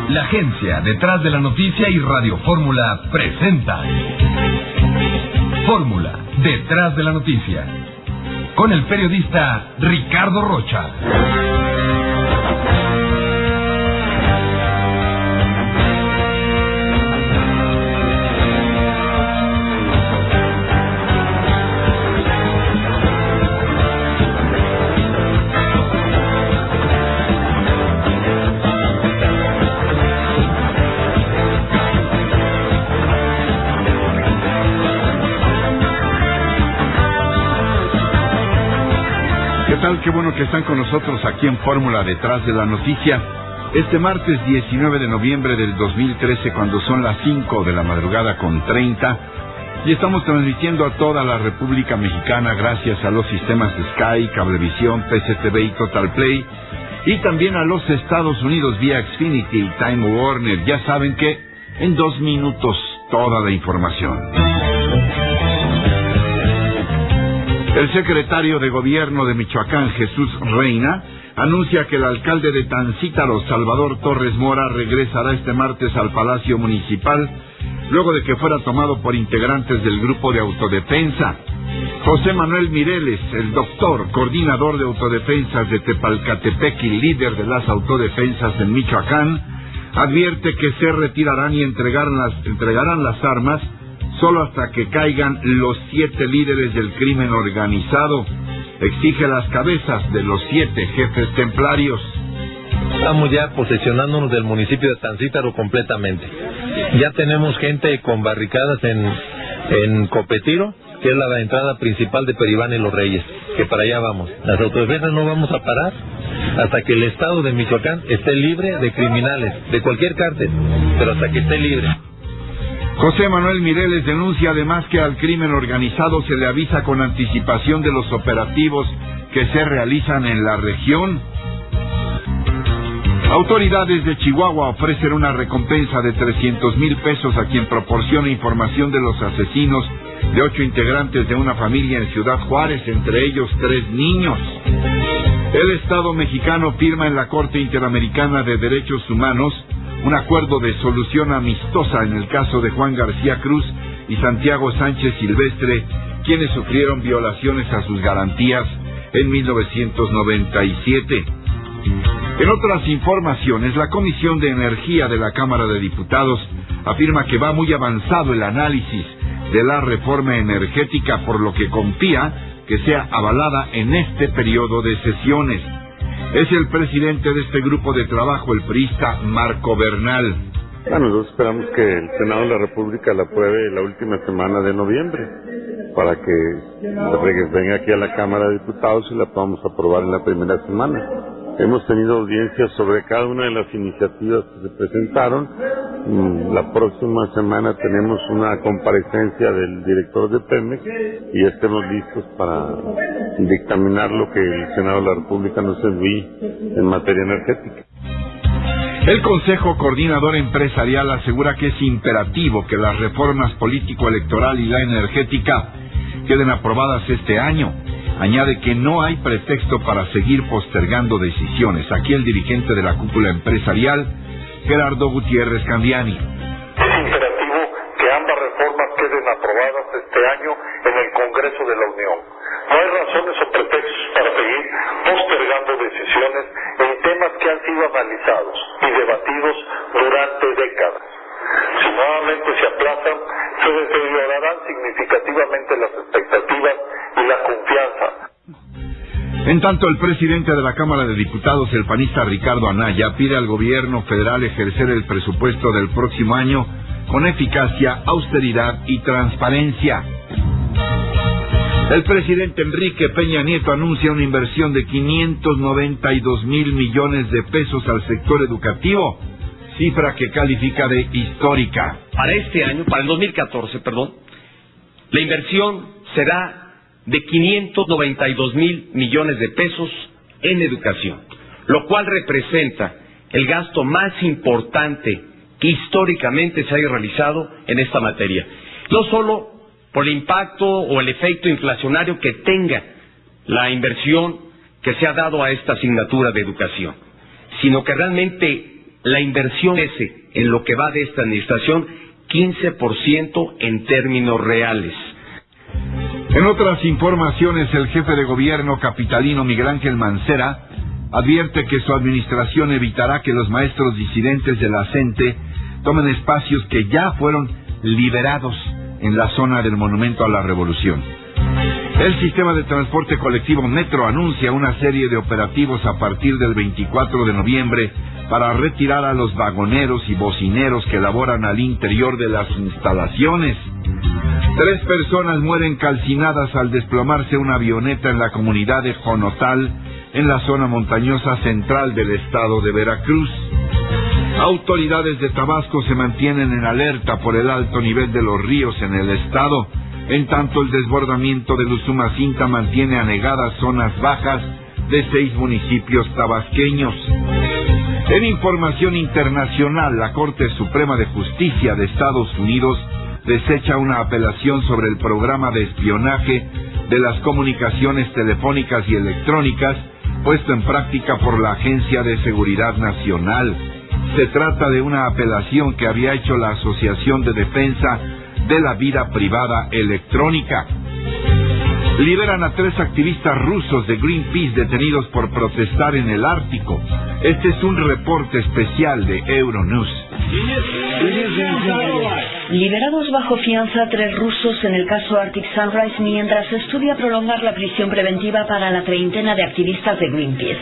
La agencia detrás de la noticia y Radio Fórmula presentan Fórmula detrás de la noticia, con el periodista Ricardo Rocha. Qué bueno que están con nosotros aquí en Fórmula detrás de la noticia. Este martes 19 de noviembre del 2013, cuando son las 5 de la madrugada con 30, y estamos transmitiendo a toda la República Mexicana gracias a los sistemas Sky, Cablevisión, PCTV y Total Play, y también a los Estados Unidos vía Xfinity y Time Warner. Ya saben que en 2 minutos toda la información. El secretario de Gobierno de Michoacán, Jesús Reina, anuncia que el alcalde de Tancítaro, Salvador Torres Mora, regresará este martes al Palacio Municipal, luego de que fuera tomado por integrantes del Grupo de Autodefensa. José Manuel Mireles, el doctor, coordinador de autodefensas de Tepalcatepec y líder de las autodefensas en Michoacán, advierte que se retirarán y entregarán las armas solo hasta que caigan los 7 líderes del crimen organizado. Exige las cabezas de los 7 jefes templarios. Estamos ya posesionándonos del municipio de Tancítaro completamente. Ya tenemos gente con barricadas en Copetiro, que es la entrada principal de Peribán y Los Reyes, que para allá vamos. Las autodefensas no vamos a parar hasta que el estado de Michoacán esté libre de criminales, de cualquier cártel, pero hasta que esté libre. José Manuel Mireles denuncia además que al crimen organizado se le avisa con anticipación de los operativos que se realizan en la región. Autoridades de Chihuahua ofrecen una recompensa de 300,000 pesos a quien proporcione información de los asesinos de 8 integrantes de una familia en Ciudad Juárez, entre ellos 3 niños. El Estado mexicano firma en la Corte Interamericana de Derechos Humanos un acuerdo de solución amistosa en el caso de Juan García Cruz y Santiago Sánchez Silvestre, quienes sufrieron violaciones a sus garantías en 1997. En otras informaciones, la Comisión de Energía de la Cámara de Diputados afirma que va muy avanzado el análisis de la reforma energética, por lo que confía que sea avalada en este periodo de sesiones. Es el presidente de este grupo de trabajo, el priista Marco Bernal. Bueno, nosotros esperamos que el Senado de la República la apruebe la última semana de noviembre, para que venga aquí a la Cámara de Diputados y la podamos aprobar en la primera semana. Hemos tenido audiencias sobre cada una de las iniciativas que se presentaron. La próxima semana tenemos una comparecencia del director de Pemex y estemos listos para dictaminar lo que el Senado de la República nos envíe en materia energética. El Consejo Coordinador Empresarial asegura que es imperativo que las reformas político-electoral y la energética queden aprobadas este año. Añade que no hay pretexto para seguir postergando decisiones. Aquí el dirigente de la cúpula empresarial, Gerardo Gutiérrez Candiani. Es imperativo que ambas reformas queden aprobadas este año en el Congreso de la Unión. No hay razones o pretextos para seguir postergando decisiones en temas que han sido analizados y debatidos durante décadas. Si nuevamente se aplazan, se deteriorarán significativamente las expectativas y la confianza. En tanto, el presidente de la Cámara de Diputados, el panista Ricardo Anaya, pide al gobierno federal ejercer el presupuesto del próximo año con eficacia, austeridad y transparencia. El presidente Enrique Peña Nieto anuncia una inversión de 592,000 millones de pesos al sector educativo, cifra que califica de histórica. Para este año, para el 2014, la inversión será de 592,000 millones de pesos en educación, lo cual representa el gasto más importante que históricamente se haya realizado en esta materia. No solo por el impacto o el efecto inflacionario que tenga la inversión que se ha dado a esta asignatura de educación, sino que realmente la inversición crece en lo que va de esta administración 15% en términos reales. En otras informaciones, el jefe de gobierno capitalino Miguel Ángel Mancera advierte que su administración evitará que los maestros disidentes de la CENTE tomen espacios que ya fueron liberados en la zona del Monumento a la Revolución. El sistema de transporte colectivo Metro anuncia una serie de operativos a partir del 24 de noviembre para retirar a los vagoneros y bocineros que laboran al interior de las instalaciones. 3 personas mueren calcinadas al desplomarse una avioneta en la comunidad de Jonotal, en la zona montañosa central del estado de Veracruz. Autoridades de Tabasco se mantienen en alerta por el alto nivel de los ríos en el estado, en tanto el desbordamiento del Usumacinta mantiene anegadas zonas bajas de 6 municipios tabasqueños. En información internacional, la Corte Suprema de Justicia de Estados Unidos desecha una apelación sobre el programa de espionaje de las comunicaciones telefónicas y electrónicas puesto en práctica por la Agencia de Seguridad Nacional. Se trata de una apelación que había hecho la Asociación de Defensa de la Vida Privada Electrónica. Liberan a 3 activistas rusos de Greenpeace detenidos por protestar en el Ártico. Este es un reporte especial de Euronews. Liberados bajo fianza 3 rusos en el caso Arctic Sunrise mientras se estudia prolongar la prisión preventiva para la treintena de activistas de Greenpeace.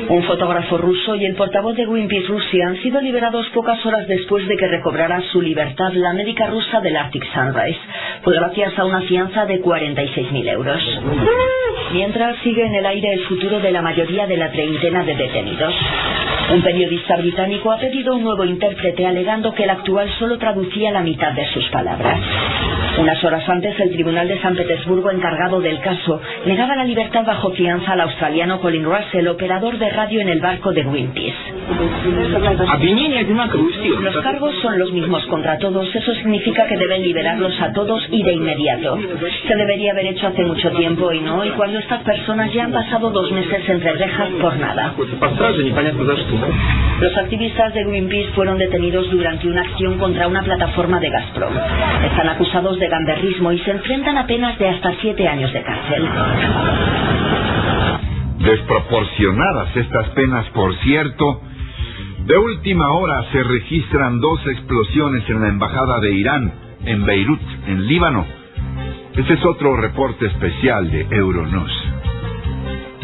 Un fotógrafo ruso y el portavoz de Greenpeace Rusia han sido liberados pocas horas después de que recobrara su libertad la médica rusa del Arctic Sunrise, pues gracias a una fianza de 46.000 euros. Mientras sigue en el aire el futuro de la mayoría de la treintena de detenidos. Un periodista británico ha pedido un nuevo intérprete alegando que el actual solo traducía la mitad de sus palabras. Unas horas antes, el Tribunal de San Petersburgo, encargado del caso, negaba la libertad bajo fianza al australiano Colin Russell, operador de radio en el barco de Greenpeace. Los cargos son los mismos contra todos, eso significa que deben liberarlos a todos y de inmediato. Se debería haber hecho hace mucho tiempo y no hoy, cuando estas personas ya han pasado 2 meses entre rejas por nada. Los activistas de Greenpeace fueron detenidos durante una acción contra una plataforma de Gazprom. Están acusados de gamberrismo y se enfrentan a penas de hasta 7 años de cárcel. Desproporcionadas estas penas, por cierto. De última hora se registran 2 explosiones en la embajada de Irán, en Beirut, en Líbano. Este es otro reporte especial de Euronews.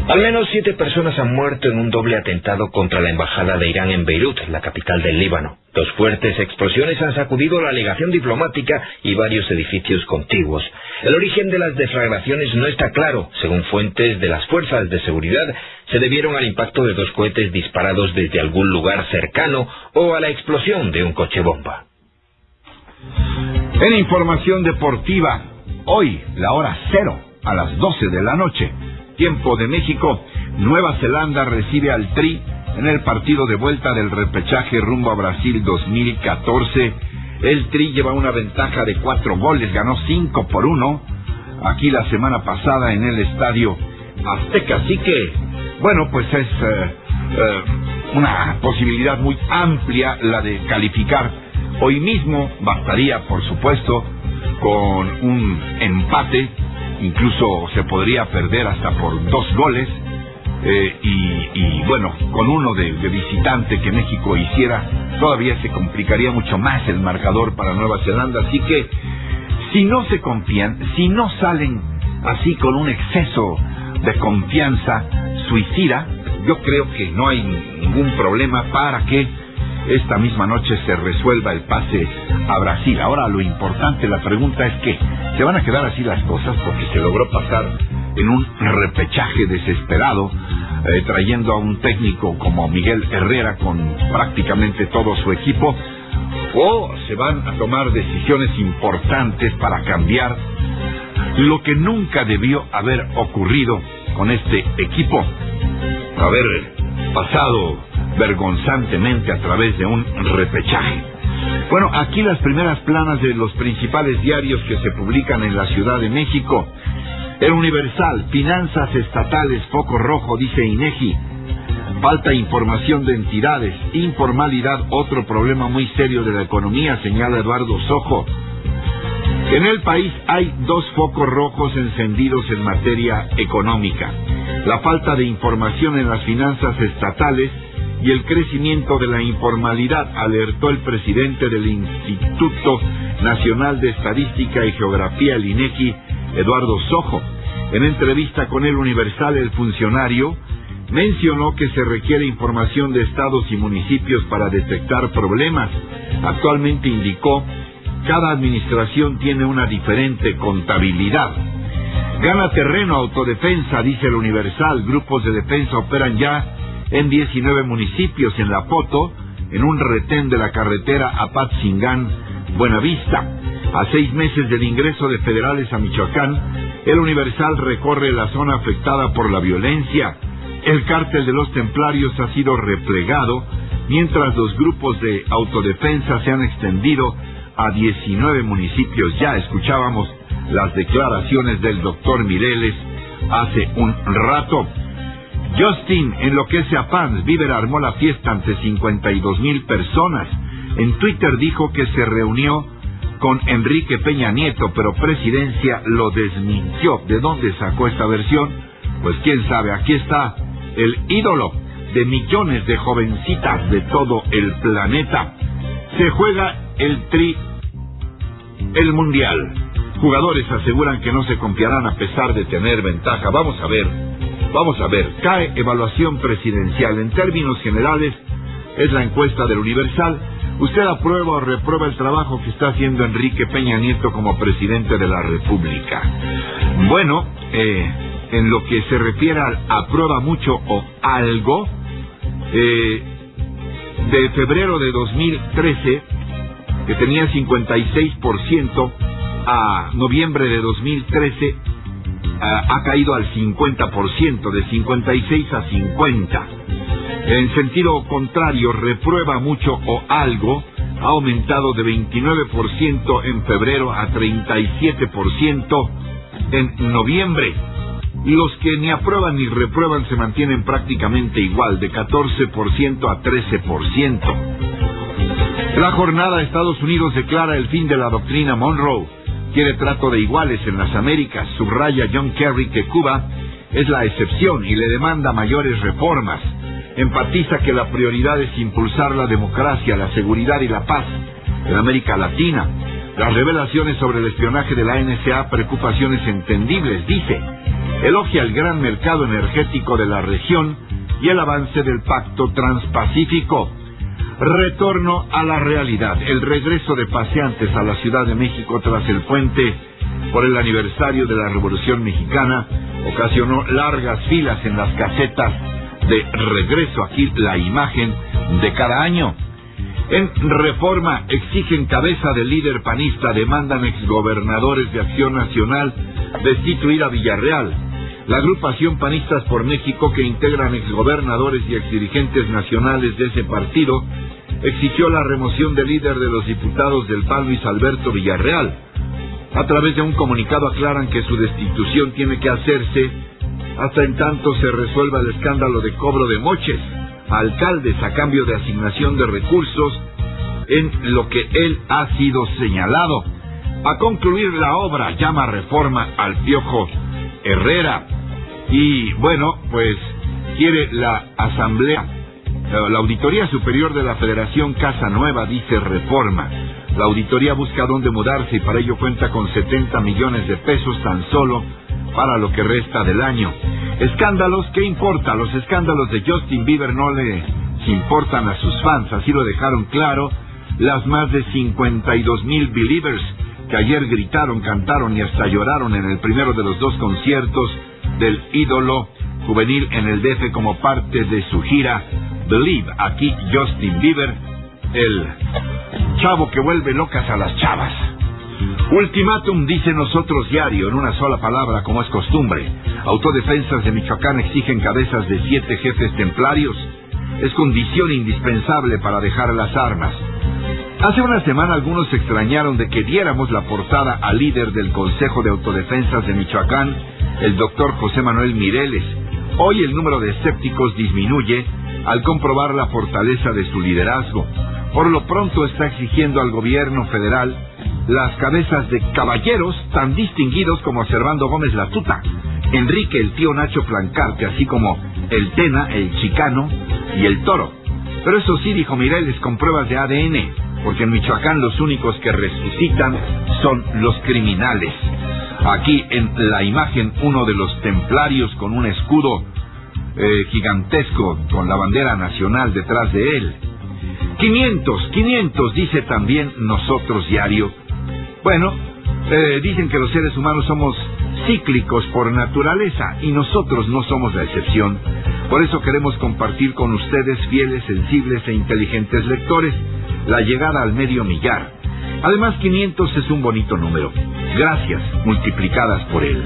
Al menos 7 personas han muerto en un doble atentado contra la embajada de Irán en Beirut, la capital del Líbano. 2 fuertes explosiones han sacudido la legación diplomática y varios edificios contiguos. El origen de las deflagraciones no está claro. Según fuentes de las fuerzas de seguridad, se debieron al impacto de 2 cohetes disparados desde algún lugar cercano o a la explosión de un coche bomba. En información deportiva, hoy, la hora 0, a las 12 de la noche, tiempo de México, Nueva Zelanda recibe al Tri en el partido de vuelta del repechaje rumbo a Brasil 2014. El Tri lleva una ventaja de 4 goles, ganó 5-1 aquí la semana pasada en el estadio Azteca. Así que, bueno, pues es una posibilidad muy amplia la de calificar. Hoy mismo bastaría, por supuesto, con un empate. Incluso se podría perder hasta por 2 goles y bueno, con uno de visitante que México hiciera, todavía se complicaría mucho más el marcador para Nueva Zelanda. Así que si no se confían, si no salen así con un exceso de confianza suicida, yo creo que no hay ningún problema para que esta misma noche se resuelva el pase a Brasil. Ahora lo importante, la pregunta es que ¿se van a quedar así las cosas porque se logró pasar en un repechaje desesperado, trayendo a un técnico como Miguel Herrera con prácticamente todo su equipo? ¿O se van a tomar decisiones importantes para cambiar lo que nunca debió haber ocurrido con este equipo? Haber pasado vergonzantemente a través de un repechaje. Bueno, aquí las primeras planas de los principales diarios que se publican en la Ciudad de México. El Universal, finanzas estatales, foco rojo, dice INEGI. Falta información de entidades, informalidad, otro problema muy serio de la economía, señala Eduardo Sojo. En el país hay 2 focos rojos encendidos en materia económica: la falta de información en las finanzas estatales y el crecimiento de la informalidad, alertó el presidente del Instituto Nacional de Estadística y Geografía, el INEGI, Eduardo Sojo. En entrevista con El Universal, el funcionario mencionó que se requiere información de estados y municipios para detectar problemas. Actualmente, indicó, cada administración tiene una diferente contabilidad. Gana terreno autodefensa, dice El Universal. Grupos de defensa operan ya en 19 municipios. En la foto, en un retén de la carretera Apatzingán, Buenavista. A 6 meses del ingreso de federales a Michoacán, El Universal recorre la zona afectada por la violencia. El cártel de los templarios ha sido replegado, mientras los grupos de autodefensa se han extendido a 19 municipios. Ya escuchábamos las declaraciones del doctor Mireles hace un rato. Justin enloquece a fans. Bieber armó la fiesta ante 52,000 personas. En Twitter dijo que se reunió con Enrique Peña Nieto, pero Presidencia lo desmintió. ¿De dónde sacó esta versión? Pues quién sabe. Aquí está el ídolo de millones de jovencitas de todo el planeta. Se juega el Mundial. Jugadores aseguran que no se confiarán a pesar de tener ventaja. Vamos a ver. Cae evaluación presidencial. En términos generales, es la encuesta del Universal. ¿Usted aprueba o reprueba el trabajo que está haciendo Enrique Peña Nieto como presidente de la República? Bueno, en lo que se refiere al aprueba mucho o algo, de febrero de 2013, que tenía 56%, a noviembre de 2013 ha caído al 50%, de 56 a 50. En sentido contrario, reprueba mucho o algo, ha aumentado de 29% en febrero a 37% en noviembre. Los que ni aprueban ni reprueban se mantienen prácticamente igual, de 14% a 13%. La jornada, Estados Unidos declara el fin de la doctrina Monroe. Quiere trato de iguales en las Américas. Subraya John Kerry que Cuba es la excepción y le demanda mayores reformas. Enfatiza que la prioridad es impulsar la democracia, la seguridad y la paz en América Latina. Las revelaciones sobre el espionaje de la NSA, preocupaciones entendibles, dice. Elogia el gran mercado energético de la región y el avance del Pacto Transpacífico. Retorno a la realidad. El regreso de paseantes a la Ciudad de México tras el puente por el aniversario de la Revolución Mexicana ocasionó largas filas en las casetas de regreso. Aquí la imagen de cada año. En Reforma, exigen cabeza del líder panista, demandan exgobernadores de Acción Nacional destituir a Villarreal. La agrupación Panistas por México, que integran exgobernadores y exdirigentes nacionales de ese partido, exigió la remoción del líder de los diputados del PAN, Luis Alberto Villarreal. A través de un comunicado aclaran que su destitución tiene que hacerse hasta en tanto se resuelva el escándalo de cobro de moches a alcaldes a cambio de asignación de recursos, en lo que él ha sido señalado. A concluir la obra, llama Reforma al Piojo Herrera. Y bueno, pues quiere la Asamblea, la Auditoría Superior de la Federación Casa Nueva, dice Reforma. La auditoría busca dónde mudarse y para ello cuenta con 70 millones de pesos tan solo para lo que resta del año. Escándalos, ¿qué importa? Los escándalos de Justin Bieber no les importan a sus fans, así lo dejaron claro las más de 52,000 Believers que ayer gritaron, cantaron y hasta lloraron en el primero de los 2 conciertos del ídolo juvenil en el DF como parte de su gira Believe. Aquí Justin Bieber, el chavo que vuelve locas a las chavas. Ultimátum, dice Nosotros Diario, en una sola palabra, como es costumbre. Autodefensas de Michoacán exigen cabezas de 7 jefes templarios. Es condición indispensable para dejar las armas. Hace una semana algunos se extrañaron de que diéramos la portada al líder del Consejo de Autodefensas de Michoacán, el doctor José Manuel Mireles. Hoy el número de escépticos disminuye al comprobar la fortaleza de su liderazgo. Por lo pronto está exigiendo al gobierno federal las cabezas de caballeros tan distinguidos como Servando Gómez La Tuta, Enrique el tío Nacho Plancarte, así como el Tena, el Chicano y el Toro. Pero eso sí, dijo Mireles, con pruebas de ADN, porque en Michoacán los únicos que resucitan son los criminales. Aquí en la imagen uno de los templarios con un escudo gigantesco con la bandera nacional detrás de él. 500, dice también Nosotros Diario. Bueno, dicen que los seres humanos somos cíclicos por naturaleza y nosotros no somos la excepción. Por eso queremos compartir con ustedes, fieles, sensibles e inteligentes lectores, la llegada al medio millar. Además, 500 es un bonito número. Gracias, multiplicadas por él.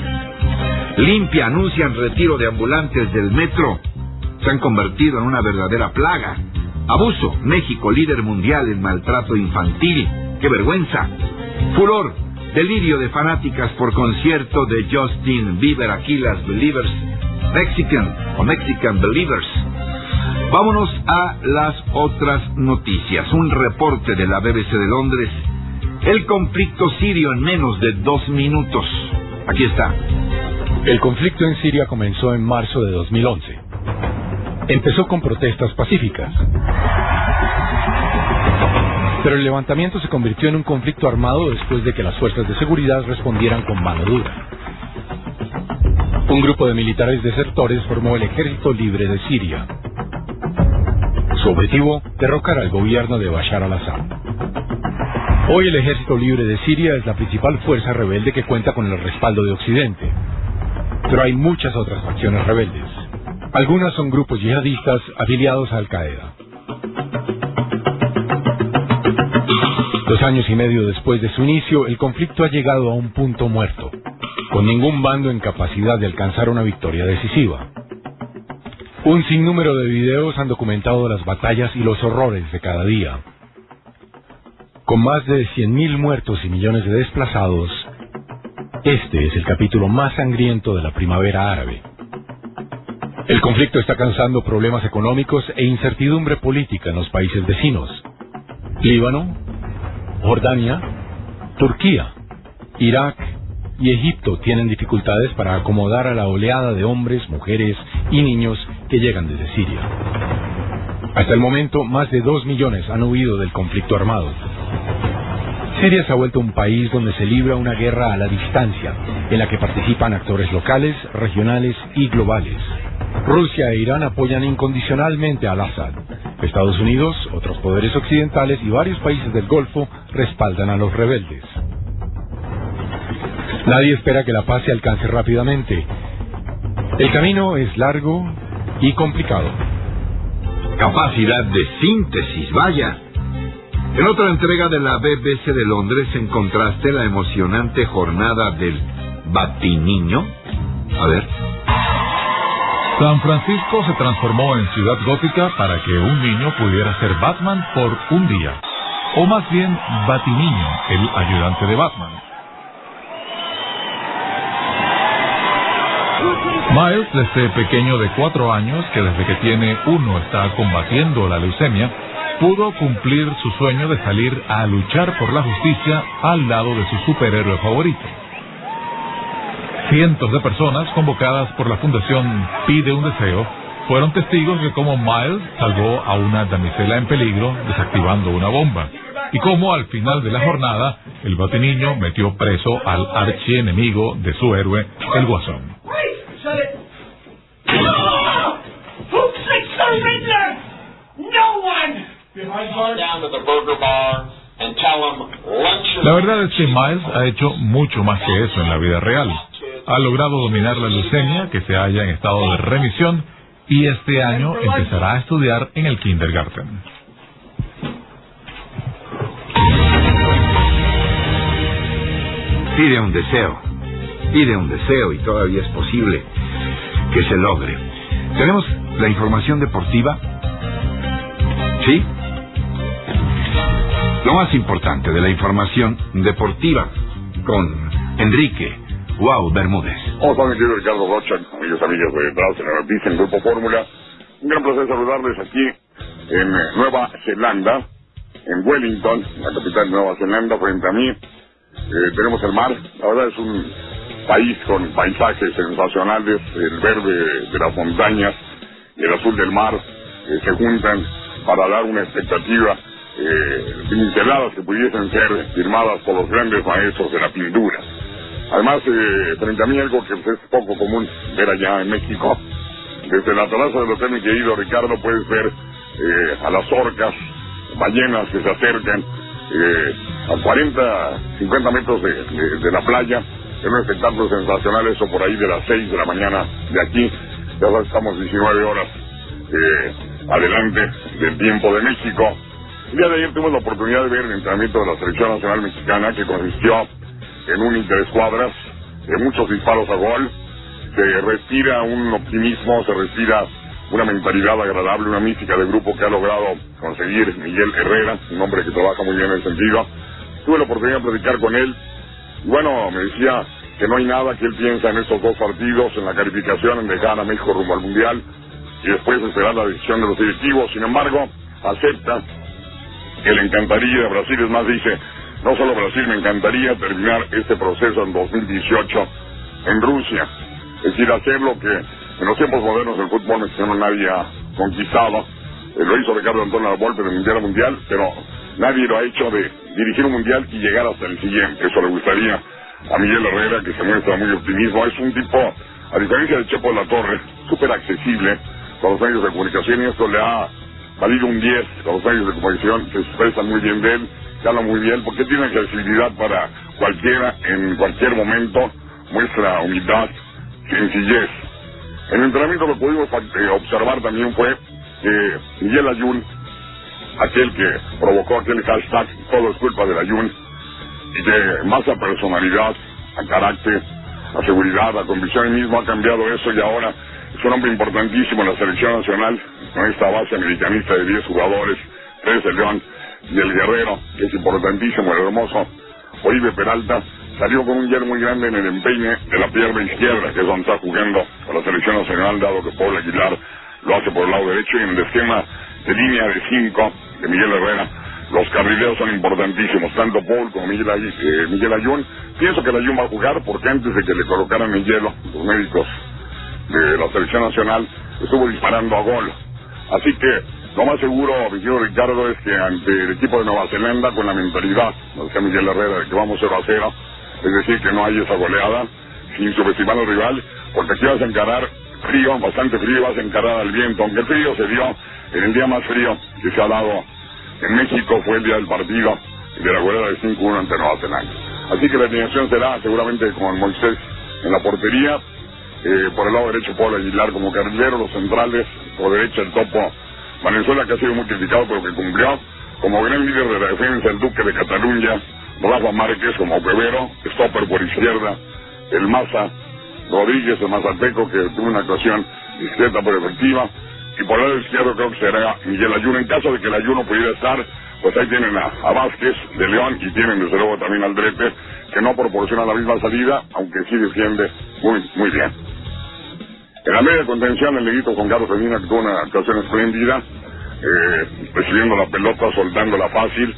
Limpia anuncian retiro de ambulantes del metro. Se han convertido en una verdadera plaga. Abuso, México, líder mundial en maltrato infantil. ¡Qué vergüenza! Furor, delirio de fanáticas por concierto de Justin Bieber. Aquí las Believers Mexican Believers. Vámonos a las otras noticias. Un reporte de la BBC de Londres. El conflicto sirio en menos de 2 minutos. Aquí está. El conflicto en Siria comenzó en marzo de 2011. Empezó con protestas pacíficas. Pero el levantamiento se convirtió en un conflicto armado después de que las fuerzas de seguridad respondieran con mano dura. Un grupo de militares desertores formó el Ejército Libre de Siria. Su objetivo, derrocar al gobierno de Bashar al-Assad. Hoy el Ejército Libre de Siria es la principal fuerza rebelde que cuenta con el respaldo de Occidente. Pero hay muchas otras facciones rebeldes. Algunas son grupos yihadistas afiliados a Al-Qaeda. 2 años y medio después de su inicio, el conflicto ha llegado a un punto muerto, con ningún bando en capacidad de alcanzar una victoria decisiva. Un sinnúmero de videos han documentado las batallas y los horrores de cada día. Con más de 100.000 muertos y millones de desplazados, este es el capítulo más sangriento de la primavera árabe. El conflicto está causando problemas económicos e incertidumbre política en los países vecinos. Líbano, Jordania, Turquía, Irak y Egipto tienen dificultades para acomodar a la oleada de hombres, mujeres y niños que llegan desde Siria. Hasta el momento, más de 2 millones han huido del conflicto armado. Siria se ha vuelto un país donde se libra una guerra a la distancia, en la que participan actores locales, regionales y globales. Rusia e Irán apoyan incondicionalmente a al-Assad. Estados Unidos, otros poderes occidentales y varios países del Golfo respaldan a los rebeldes. Nadie espera que la paz se alcance rápidamente. El camino es largo y complicado. Capacidad de síntesis, vaya. En otra entrega de la BBC de Londres encontraste la emocionante jornada del Batiniño. A ver. San Francisco se transformó en ciudad gótica para que un niño pudiera ser Batman por un día. O más bien, Batiniño, el ayudante de Batman. Miles, desde pequeño de 4 años, que desde que tiene 1 está combatiendo la leucemia, pudo cumplir su sueño de salir a luchar por la justicia al lado de su superhéroe favorito. Cientos de personas convocadas por la Fundación Pide un Deseo fueron testigos de cómo Miles salvó a una damisela en peligro desactivando una bomba, y cómo al final de la jornada el Batiniño metió preso al archienemigo de su héroe, el Guasón. La verdad es que Miles ha hecho mucho más que eso en la vida real. Ha logrado dominar la leucemia, que se halla en estado de remisión, y este año empezará a estudiar en el kindergarten. Pide un deseo y todavía es posible que se logre. Tenemos la información deportiva. ¿Sí? Lo más importante de la información deportiva con Enrique Bermúdez. Hola, mi querido Ricardo Rocha, amigos de Entrados en la Noticia en Grupo Fórmula. Un gran placer saludarles aquí en Nueva Zelanda, en Wellington, la capital de Nueva Zelanda. Frente a mí tenemos el mar. La verdad es un país con paisajes sensacionales. El verde de las montañas y el azul del mar se juntan para dar una expectativa pinceladas que pudiesen ser firmadas por los grandes maestros de la pintura. Además, frente a mí algo que es poco común ver allá en México. Desde la terraza del hotel, mi querido Ricardo, puedes ver a las orcas, ballenas que se acercan a 40, 50 metros de la playa. Es un espectáculo sensacional, eso por ahí de las 6 de la mañana de aquí. Ya estamos 19 horas adelante del tiempo de México. El día de ayer tuvimos la oportunidad de ver el entrenamiento de la Selección Nacional Mexicana, que consistió en un interescuadras, de muchos disparos a gol. Se respira un optimismo, se respira una mentalidad agradable, una mística de grupo que ha logrado conseguir Miguel Herrera, un hombre que trabaja muy bien en el sentido. Tuve la oportunidad de platicar con él, y bueno, me decía que no hay nada que él piensa en estos dos partidos, en la calificación, en dejar a México rumbo al Mundial, y después esperar la decisión de los directivos. Sin embargo, acepta que le encantaría, Brasil es más, dice, no solo Brasil, me encantaría terminar este proceso en 2018 en Rusia. Es decir, hacer lo que en los tiempos modernos el fútbol mexicano nadie ha conquistado. Lo hizo Ricardo Antonio Lavolpe de Mundial a Mundial, pero nadie lo ha hecho de dirigir un Mundial y llegar hasta el siguiente. Eso le gustaría a Miguel Herrera, que se muestra muy optimismo. Es un tipo, a diferencia de Chepo de la Torre, súper accesible con los medios de comunicación, y esto le ha valido un 10 con los medios de comunicación, que se expresan muy bien de él, que hablan muy bien, porque tiene accesibilidad para cualquiera, en cualquier momento, muestra humildad, sencillez. En el entrenamiento lo que pudimos observar también fue que Miguel Ayun, aquel que provocó aquel hashtag, todo es culpa del Ayun, y que más a personalidad, a carácter, a seguridad, a convicción, él mismo ha cambiado eso, y ahora es un hombre importantísimo en la selección nacional, con esta base americanista de 10 jugadores, 3 el León y el Guerrero, que es importantísimo, el hermoso Oribe Peralta. Salió con un hierro muy grande en el empeine de la pierna izquierda, que es donde está jugando con la selección nacional, dado que Paul Aguilar lo hace por el lado derecho, y en el esquema de línea de 5 de Miguel Herrera, los carrileros son importantísimos, tanto Paul como Miguel Ayun. Pienso que el Ayun va a jugar, porque antes de que le colocaran el hielo, los médicos de la selección nacional estuvo disparando a gol. Así que lo más seguro, mi querido Ricardo, es que ante el equipo de Nueva Zelanda, con la mentalidad, lo decía Miguel Herrera, de que vamos 0-0, es decir, que no hay esa goleada, sin subestimar al rival, porque aquí vas a encarar frío, bastante frío, vas a encarar al viento, aunque el frío se dio en el día más frío que se ha dado en México, fue el día del partido de la goleada de 5-1 ante Nueva Zelanda. Así que la alineación será seguramente con Moisés en la portería, por el lado derecho Paul Aguilar como carrilero, los centrales, por derecha el Topo Valenzuela, que ha sido muy criticado pero que cumplió, como gran líder de la defensa el Duque de Cataluña, Rafa Márquez como Quevedo, stopper por izquierda, el Maza Rodríguez, el mazateco, que tuvo una actuación discreta pero efectiva, y por el lado izquierdo creo que será Miguel Ayun. En caso de que el Ayun no pudiera estar, pues ahí tienen a Vázquez de León, y tienen desde luego también al Drete, que no proporciona la misma salida, aunque sí defiende muy bien. En la media contención, el negrito Juan Carlos Medina, que tuvo una actuación espléndida, recibiendo la pelota, soltándola fácil,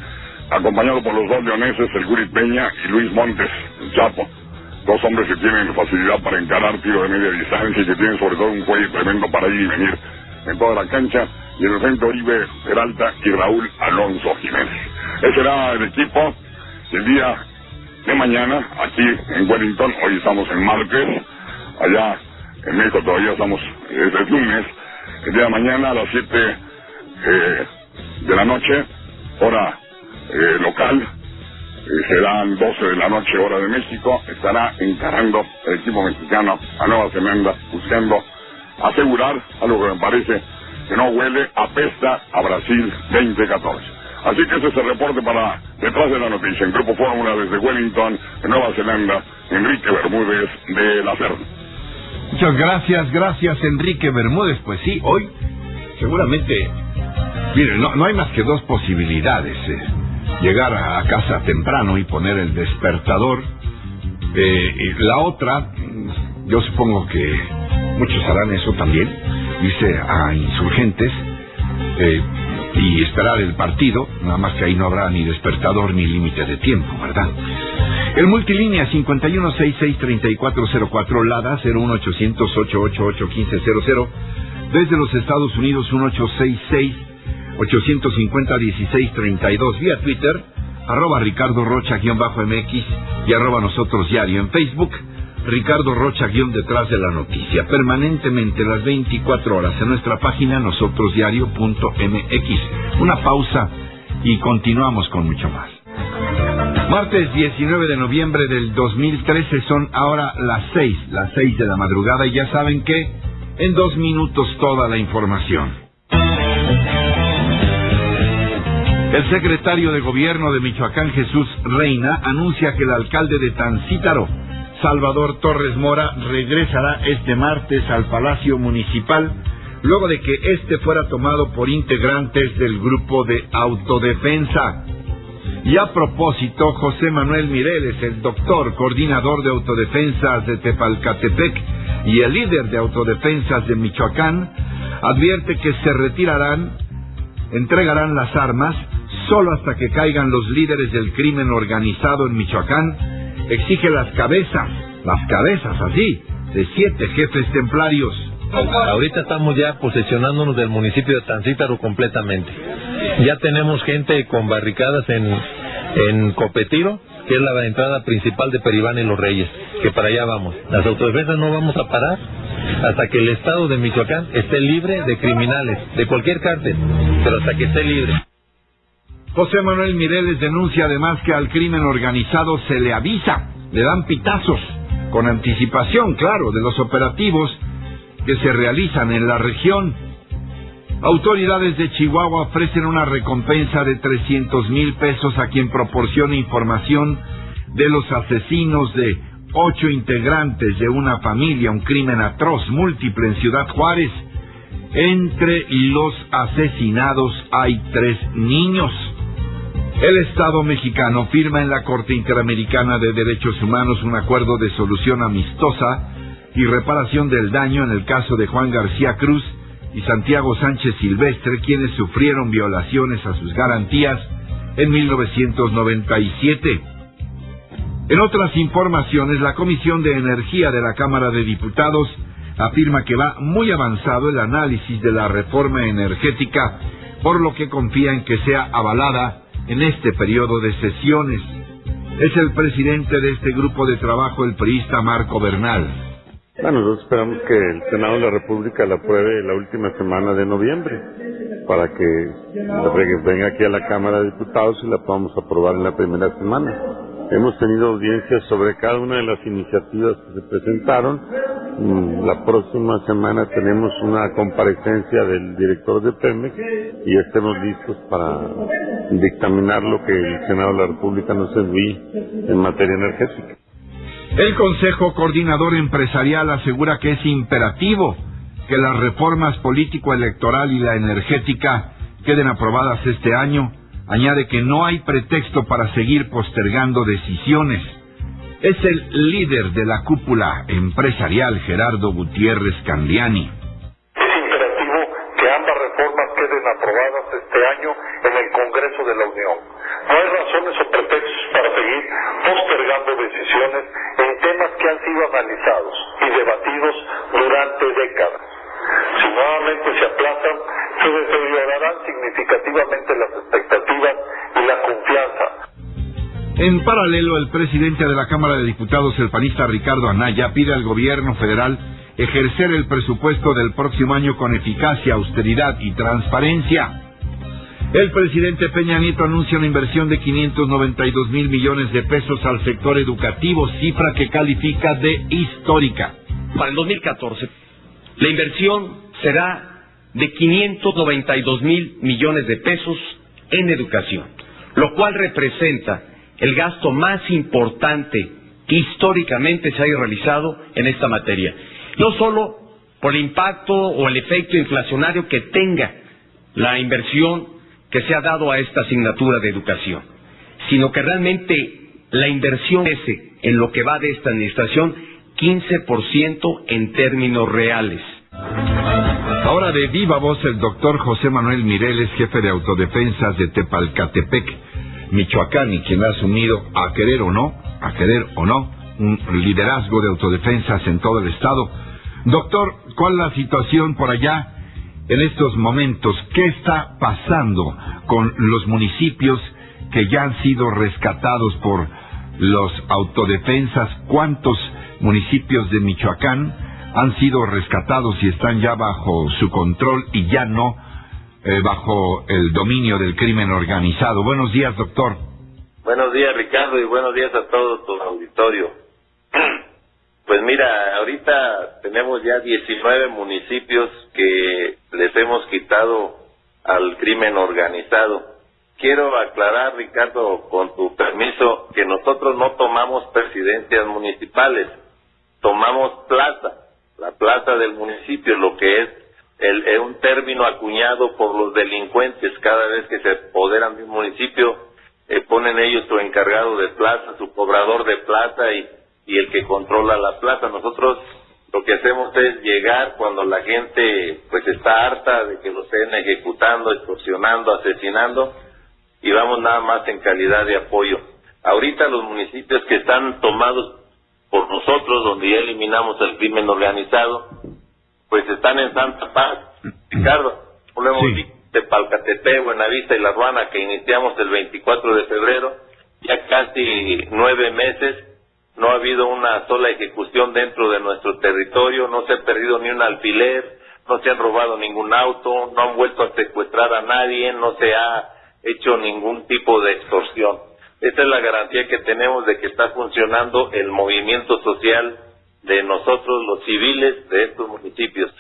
acompañado por los dos leoneses, el Guri Peña y Luis Montes, el Chapo. Dos hombres que tienen facilidad para encarar tiro de media distancia, y que tienen sobre todo un cuello tremendo para ir y venir en toda la cancha. Y en el frente Oribe Peralta y Raúl Alonso Jiménez. Ese será el equipo el día de mañana, aquí en Wellington. Hoy estamos en martes, allá en México todavía estamos, es lunes. El día de mañana a las 7 de la noche, hora local, serán 12 de la noche, hora de México, estará encarando el equipo mexicano a Nueva Zelanda, buscando asegurar algo que me parece que no huele, apesta a Brasil 2014. Así que ese es el reporte para Detrás de la Noticia. En Grupo Fórmula desde Wellington, en Nueva Zelanda, Enrique Bermúdez de la Serna. Muchas gracias Enrique Bermúdez. Pues sí, hoy seguramente, miren, no hay más que dos posibilidades. Llegar a casa temprano y poner el despertador. Y la otra, yo supongo que muchos harán eso también, irse a Insurgentes y esperar el partido, nada más que ahí no habrá ni despertador ni límite de tiempo, ¿verdad? El multilínea 5166-3404, LADA 01800-888-1500, desde los Estados Unidos 1866-850-1632, vía Twitter, @Ricardo Rocha_MX y @Nosotros Diario. En Facebook, Ricardo Rocha_detrás de la noticia. Permanentemente las 24 horas en nuestra página nosotrosdiario.mx. Una pausa y continuamos con mucho más. Martes 19 de noviembre del 2013, son ahora las 6 de la madrugada, y ya saben que en 2 minutos toda la información. El secretario de Gobierno de Michoacán, Jesús Reina, anuncia que el alcalde de Tancítaro, Salvador Torres Mora, regresará este martes al Palacio Municipal, luego de que este fuera tomado por integrantes del grupo de autodefensa. Y a propósito, José Manuel Mireles, el doctor, coordinador de autodefensas de Tepalcatepec y el líder de autodefensas de Michoacán, advierte que se entregarán las armas solo hasta que caigan los líderes del crimen organizado en Michoacán. Exige las cabezas así, de 7 jefes templarios. Ahorita estamos ya posesionándonos del municipio de Tancítaro completamente. Ya tenemos gente con barricadas en Copetiro, que es la entrada principal de Peribán y Los Reyes, que para allá vamos. Las autodefensas no vamos a parar hasta que el estado de Michoacán esté libre de criminales, de cualquier cártel, pero hasta que esté libre. José Manuel Mireles denuncia además que al crimen organizado se le avisa, le dan pitazos, con anticipación, claro, de los operativos que se realizan en la región. Autoridades de Chihuahua ofrecen una recompensa de 300,000 pesos a quien proporcione información de los asesinos de 8 integrantes de una familia, un crimen atroz, múltiple en Ciudad Juárez. Entre los asesinados hay 3 niños. El Estado mexicano firma en la Corte Interamericana de Derechos Humanos un acuerdo de solución amistosa y reparación del daño en el caso de Juan García Cruz y Santiago Sánchez Silvestre, quienes sufrieron violaciones a sus garantías en 1997. En otras informaciones, la Comisión de Energía de la Cámara de Diputados afirma que va muy avanzado el análisis de la reforma energética, por lo que confía en que sea avalada en este periodo de sesiones. Es el presidente de este grupo de trabajo, el priista Marco Bernal. Bueno, nosotros esperamos que el Senado de la República la apruebe la última semana de noviembre, para que venga aquí a la Cámara de Diputados y la podamos aprobar en la primera semana. Hemos tenido audiencias sobre cada una de las iniciativas que se presentaron. La próxima semana tenemos una comparecencia del director de Pemex y estemos listos para dictaminar lo que el Senado de la República nos envíe en materia energética. El Consejo Coordinador Empresarial asegura que es imperativo que las reformas político-electoral y la energética queden aprobadas este año. Añade que no hay pretexto para seguir postergando decisiones. Es el líder de la cúpula empresarial, Gerardo Gutiérrez Candiani. Es imperativo que ambas reformas queden aprobadas este año en el Congreso de la Unión. No hay razones o pretextos para seguir postergando decisiones en temas que han sido analizados y debatidos durante décadas. Si nuevamente se aplazan, se deteriorarán significativamente las expectativas y la confianza. En paralelo, el presidente de la Cámara de Diputados, el panista Ricardo Anaya, pide al gobierno federal ejercer el presupuesto del próximo año con eficacia, austeridad y transparencia. El presidente Peña Nieto anuncia una inversión de 592,000 millones de pesos al sector educativo, cifra que califica de histórica. Para el 2014, la inversión será de 592,000 millones de pesos en educación, lo cual representa el gasto más importante que históricamente se haya realizado en esta materia. No solo por el impacto o el efecto inflacionario que tenga la inversión que se ha dado a esta asignatura de educación, sino que realmente la inversión crece en lo que va de esta administración 15% en términos reales. Ahora de viva voz el doctor José Manuel Mireles, jefe de autodefensas de Tepalcatepec, Michoacán, y quien ha asumido, a querer o no, un liderazgo de autodefensas en todo el estado. Doctor, ¿cuál es la situación por allá en estos momentos? ¿Qué está pasando con los municipios que ya han sido rescatados por los autodefensas? ¿Cuántos municipios de Michoacán han sido rescatados y están ya bajo su control y ya no bajo el dominio del crimen organizado? Buenos días, doctor. Buenos días, Ricardo, y buenos días a todo tu auditorio. Pues mira, ahorita tenemos ya 19 municipios que les hemos quitado al crimen organizado. Quiero aclarar, Ricardo, con tu permiso, que nosotros no tomamos presidencias municipales, tomamos plaza, la plaza del municipio, lo que es un término acuñado por los delincuentes. Cada vez que se apoderan de un municipio, ponen ellos su encargado de plaza, su cobrador de plaza y el que controla la plaza. Nosotros lo que hacemos es llegar cuando la gente pues está harta de que lo estén ejecutando, extorsionando, asesinando, y vamos nada más en calidad de apoyo. Ahorita los municipios que están tomados por nosotros, donde ya eliminamos el crimen organizado, pues están en Santa Paz, Ricardo. Volvemos Tepalcatepec, Buenavista y La Ruana, que iniciamos el 24 de febrero, ya casi 9 meses, no ha habido una sola ejecución dentro de nuestro territorio, no se ha perdido ni un alfiler, no se han robado ningún auto, no han vuelto a secuestrar a nadie, no se ha hecho ningún tipo de extorsión. Esta es la garantía que tenemos de que está funcionando el movimiento social de nosotros, los civiles de estos municipios.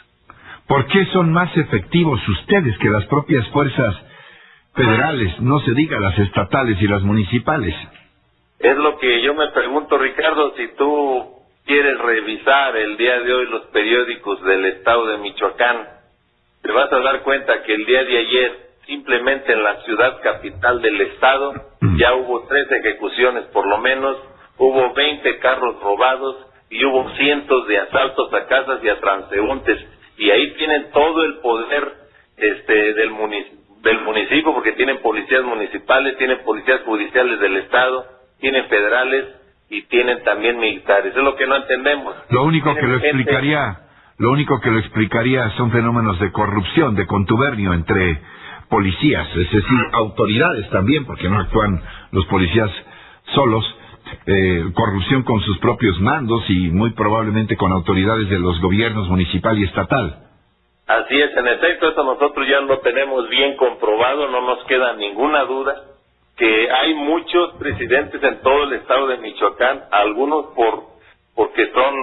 ¿Por qué son más efectivos ustedes que las propias fuerzas federales, no se diga las estatales y las municipales? Es lo que yo me pregunto, Ricardo. Si tú quieres revisar el día de hoy los periódicos del estado de Michoacán, te vas a dar cuenta que el día de ayer, simplemente en la ciudad capital del estado, ya hubo 3 ejecuciones por lo menos, hubo 20 carros robados y hubo cientos de asaltos a casas y a transeúntes. Y ahí tienen todo el poder del municipio, porque tienen policías municipales, tienen policías judiciales del estado, tienen federales y tienen también militares. Es lo que no entendemos. Lo único que lo explicaría son fenómenos de corrupción, de contubernio entre policías, es decir, autoridades también, porque no actúan los policías solos, corrupción con sus propios mandos y muy probablemente con autoridades de los gobiernos municipal y estatal. Así es, en efecto, eso nosotros ya lo tenemos bien comprobado, no nos queda ninguna duda que hay muchos presidentes en todo el estado de Michoacán, algunos porque son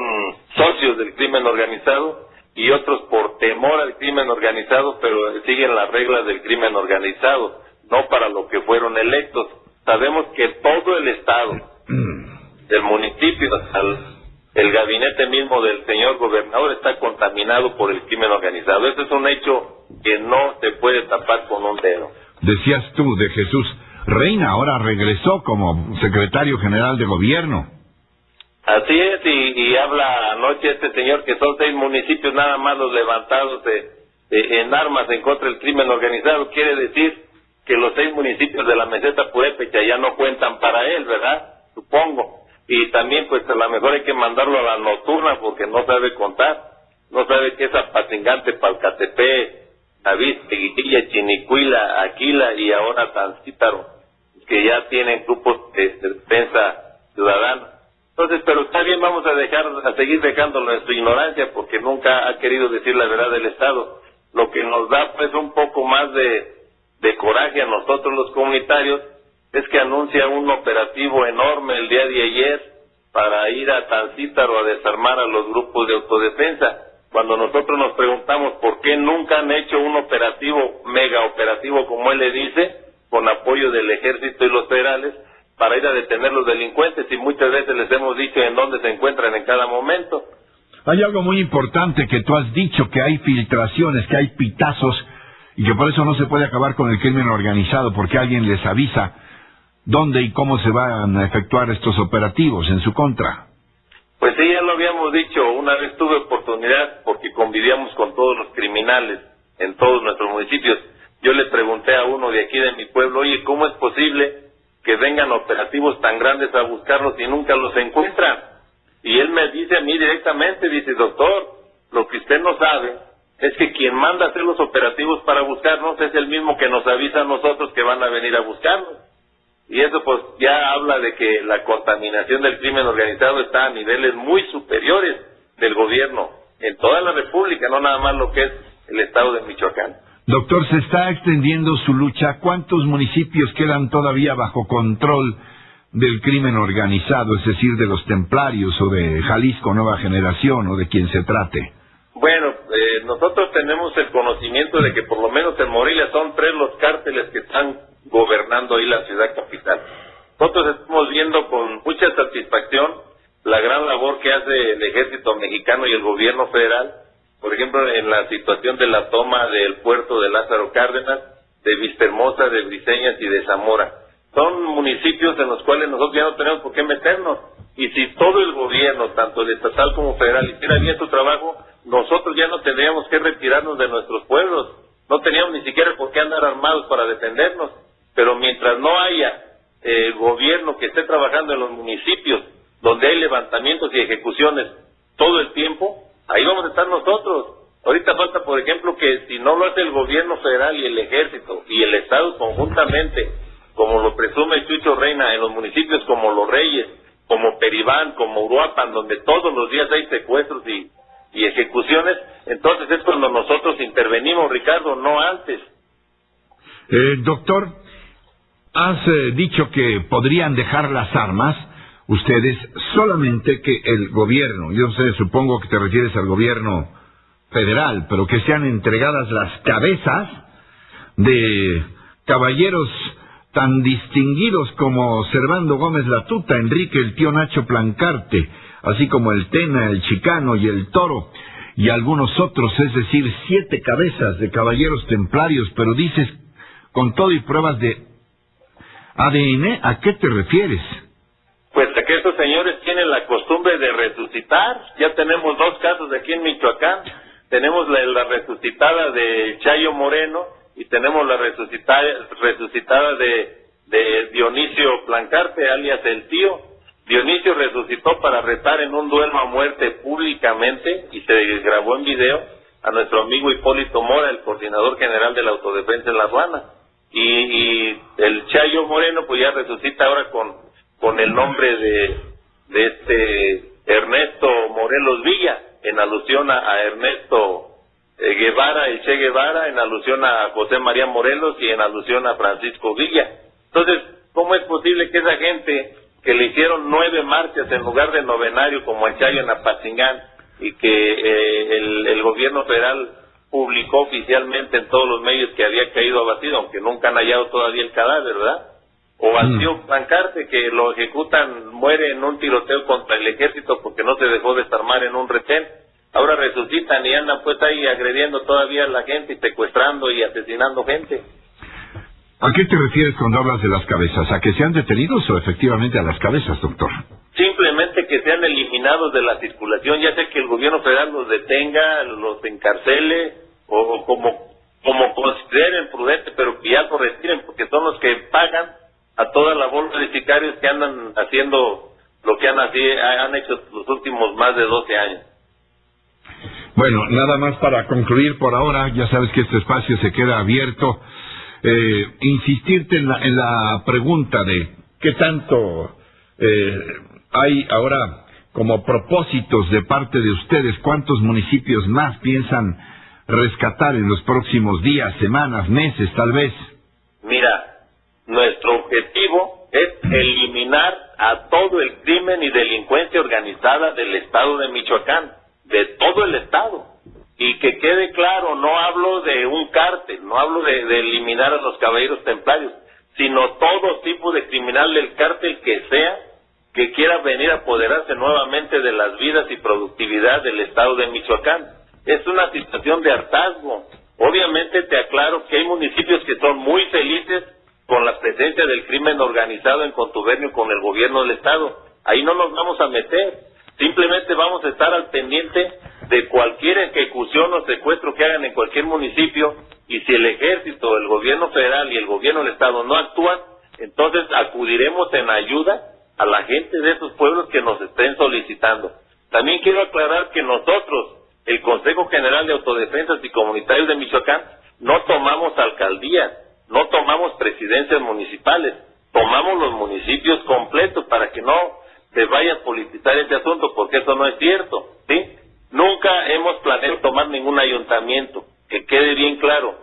socios del crimen organizado y otros por temor al crimen organizado, pero siguen las reglas del crimen organizado, no para lo que fueron electos. Sabemos que todo el estado, del municipio hasta el gabinete mismo del señor gobernador, está contaminado por el crimen organizado. Eso es un hecho que no se puede tapar con un dedo. Decías tú de Jesús Reina, ahora regresó como secretario general de gobierno. Así es, y habla anoche este señor que son 6 municipios nada más los levantados en armas en contra del crimen organizado. Quiere decir que los 6 municipios de la meseta purépecha ya no cuentan para él, ¿verdad? Supongo. Y también pues a lo mejor hay que mandarlo a la nocturna porque no sabe contar, no sabe qué es Apatzingán, Palcatepec, Aviste, Guitilla, Chinicuila, Aquila y ahora Tancítaro, que ya tienen grupos de defensa ciudadana. Entonces, pero está bien, vamos a seguir dejándolo en su ignorancia porque nunca ha querido decir la verdad del Estado. Lo que nos da pues un poco más de coraje a nosotros los comunitarios es que anuncia un operativo enorme el día de ayer para ir a Tancítaro a desarmar a los grupos de autodefensa, cuando nosotros nos preguntamos por qué nunca han hecho un operativo, mega operativo como él le dice, con apoyo del ejército y los federales, para ir a detener los delincuentes, y muchas veces les hemos dicho en dónde se encuentran en cada momento. Hay algo muy importante que tú has dicho, que hay filtraciones, que hay pitazos, y que por eso no se puede acabar con el crimen organizado, porque alguien les avisa dónde y cómo se van a efectuar estos operativos en su contra. Pues sí, ya lo habíamos dicho, una vez tuve oportunidad, porque convivíamos con todos los criminales en todos nuestros municipios. Yo le pregunté a uno de aquí de mi pueblo, oye, ¿cómo es posible que vengan operativos tan grandes a buscarlos y nunca los encuentran? Y él me dice a mí directamente, dice, doctor, lo que usted no sabe es que quien manda a hacer los operativos para buscarnos es el mismo que nos avisa a nosotros que van a venir a buscarnos. Y eso pues ya habla de que la contaminación del crimen organizado está a niveles muy superiores del gobierno en toda la República, no nada más lo que es el estado de Michoacán. Doctor, se está extendiendo su lucha. ¿Cuántos municipios quedan todavía bajo control del crimen organizado, es decir, de los templarios o de Jalisco Nueva Generación o de quien se trate? Bueno, nosotros tenemos el conocimiento de que por lo menos en Morelia son 3 los cárteles que están gobernando ahí la ciudad capital. Nosotros estamos viendo con mucha satisfacción la gran labor que hace el ejército mexicano y el gobierno federal, por ejemplo, en la situación de la toma del puerto de Lázaro Cárdenas, de Vistahermosa, de Briceñas y de Zamora. Son municipios en los cuales nosotros ya no tenemos por qué meternos. Y si todo el gobierno, tanto el estatal como federal, hiciera bien su trabajo, nosotros ya no tendríamos que retirarnos de nuestros pueblos. No teníamos ni siquiera por qué andar armados para defendernos. Pero mientras no haya gobierno que esté trabajando en los municipios, donde hay levantamientos y ejecuciones todo el tiempo, ahí vamos a estar nosotros. Ahorita falta, por ejemplo, que si no lo hace el gobierno federal y el ejército y el Estado conjuntamente, como lo presume Chucho Reina, en los municipios como Los Reyes, como Peribán, como Uruapan, donde todos los días hay secuestros y ejecuciones, entonces es cuando nosotros intervenimos, Ricardo, no antes. Doctor, has dicho que podrían dejar las armas ustedes solamente que el gobierno, yo sé, supongo que te refieres al gobierno federal, pero que sean entregadas las cabezas de caballeros tan distinguidos como Servando Gómez Latuta, Enrique el Tío Nacho Plancarte, así como el Tena, el Chicano y el Toro, y algunos otros, es decir, 7 cabezas de caballeros templarios, pero dices con todo y pruebas de ADN, ¿a qué te refieres? Pues a que estos señores tienen la costumbre de resucitar. Ya tenemos 2 casos aquí en Michoacán. Tenemos la resucitada de Chayo Moreno y tenemos la resucitada de Dionisio Plancarte, alias el Tío. Dionisio resucitó para retar en un duelo a muerte públicamente y se grabó en video a nuestro amigo Hipólito Mora, el coordinador general de la autodefensa en La Ruana. Y el Chayo Moreno pues ya resucita ahora con el nombre de este Ernesto Morelos Villa, en alusión a Ernesto Guevara, el Che Guevara, en alusión a José María Morelos y en alusión a Francisco Villa. Entonces, ¿cómo es posible que esa gente que le hicieron 9 marchas en lugar de novenario como el Chayo en Apatzingán y que el gobierno federal publicó oficialmente en todos los medios que había caído abatido, aunque nunca han hallado todavía el cadáver, ¿verdad? O al Tío Plancarte, que lo ejecutan, muere en un tiroteo contra el ejército porque no se dejó desarmar en un retén. Ahora resucitan y andan pues ahí agrediendo todavía a la gente y secuestrando y asesinando gente. ¿A qué te refieres cuando hablas de las cabezas? ¿A que sean detenidos o efectivamente a las cabezas, doctor? Simplemente que sean eliminados de la circulación, ya sea que el gobierno federal los detenga, los encarcele o como consideren prudente, pero que ya lo retiren, porque son los que pagan a toda la bolsa de sicarios que andan haciendo lo que han hecho los últimos más de 12 años. Bueno, nada más para concluir por ahora, ya sabes que este espacio se queda abierto. Insistirte en la pregunta de qué tanto hay ahora como propósitos de parte de ustedes, cuántos municipios más piensan rescatar en los próximos días, semanas, meses, tal vez. Mira, nuestro objetivo es eliminar a todo el crimen y delincuencia organizada del estado de Michoacán, de todo el estado. Y que quede claro, no hablo de un cártel, no hablo de eliminar a los caballeros templarios, sino todo tipo de criminal del cártel que sea, que quiera venir a apoderarse nuevamente de las vidas y productividad del estado de Michoacán. Es una situación de hartazgo. Obviamente te aclaro que hay municipios que son muy felices con la presencia del crimen organizado en contubernio con el gobierno del estado. Ahí no nos vamos a meter. Simplemente vamos a estar al pendiente de cualquier ejecución o secuestro que hagan en cualquier municipio, y si el ejército, el gobierno federal y el gobierno del estado no actúan, entonces acudiremos en ayuda a la gente de esos pueblos que nos estén solicitando. También quiero aclarar que nosotros, el Consejo General de Autodefensas y Comunitarios de Michoacán, no tomamos alcaldías, no tomamos presidencias municipales, tomamos los municipios completos para que no se vaya a politizar este asunto, porque eso no es cierto, ¿sí? Nunca hemos planeado tomar ningún ayuntamiento, que quede bien claro.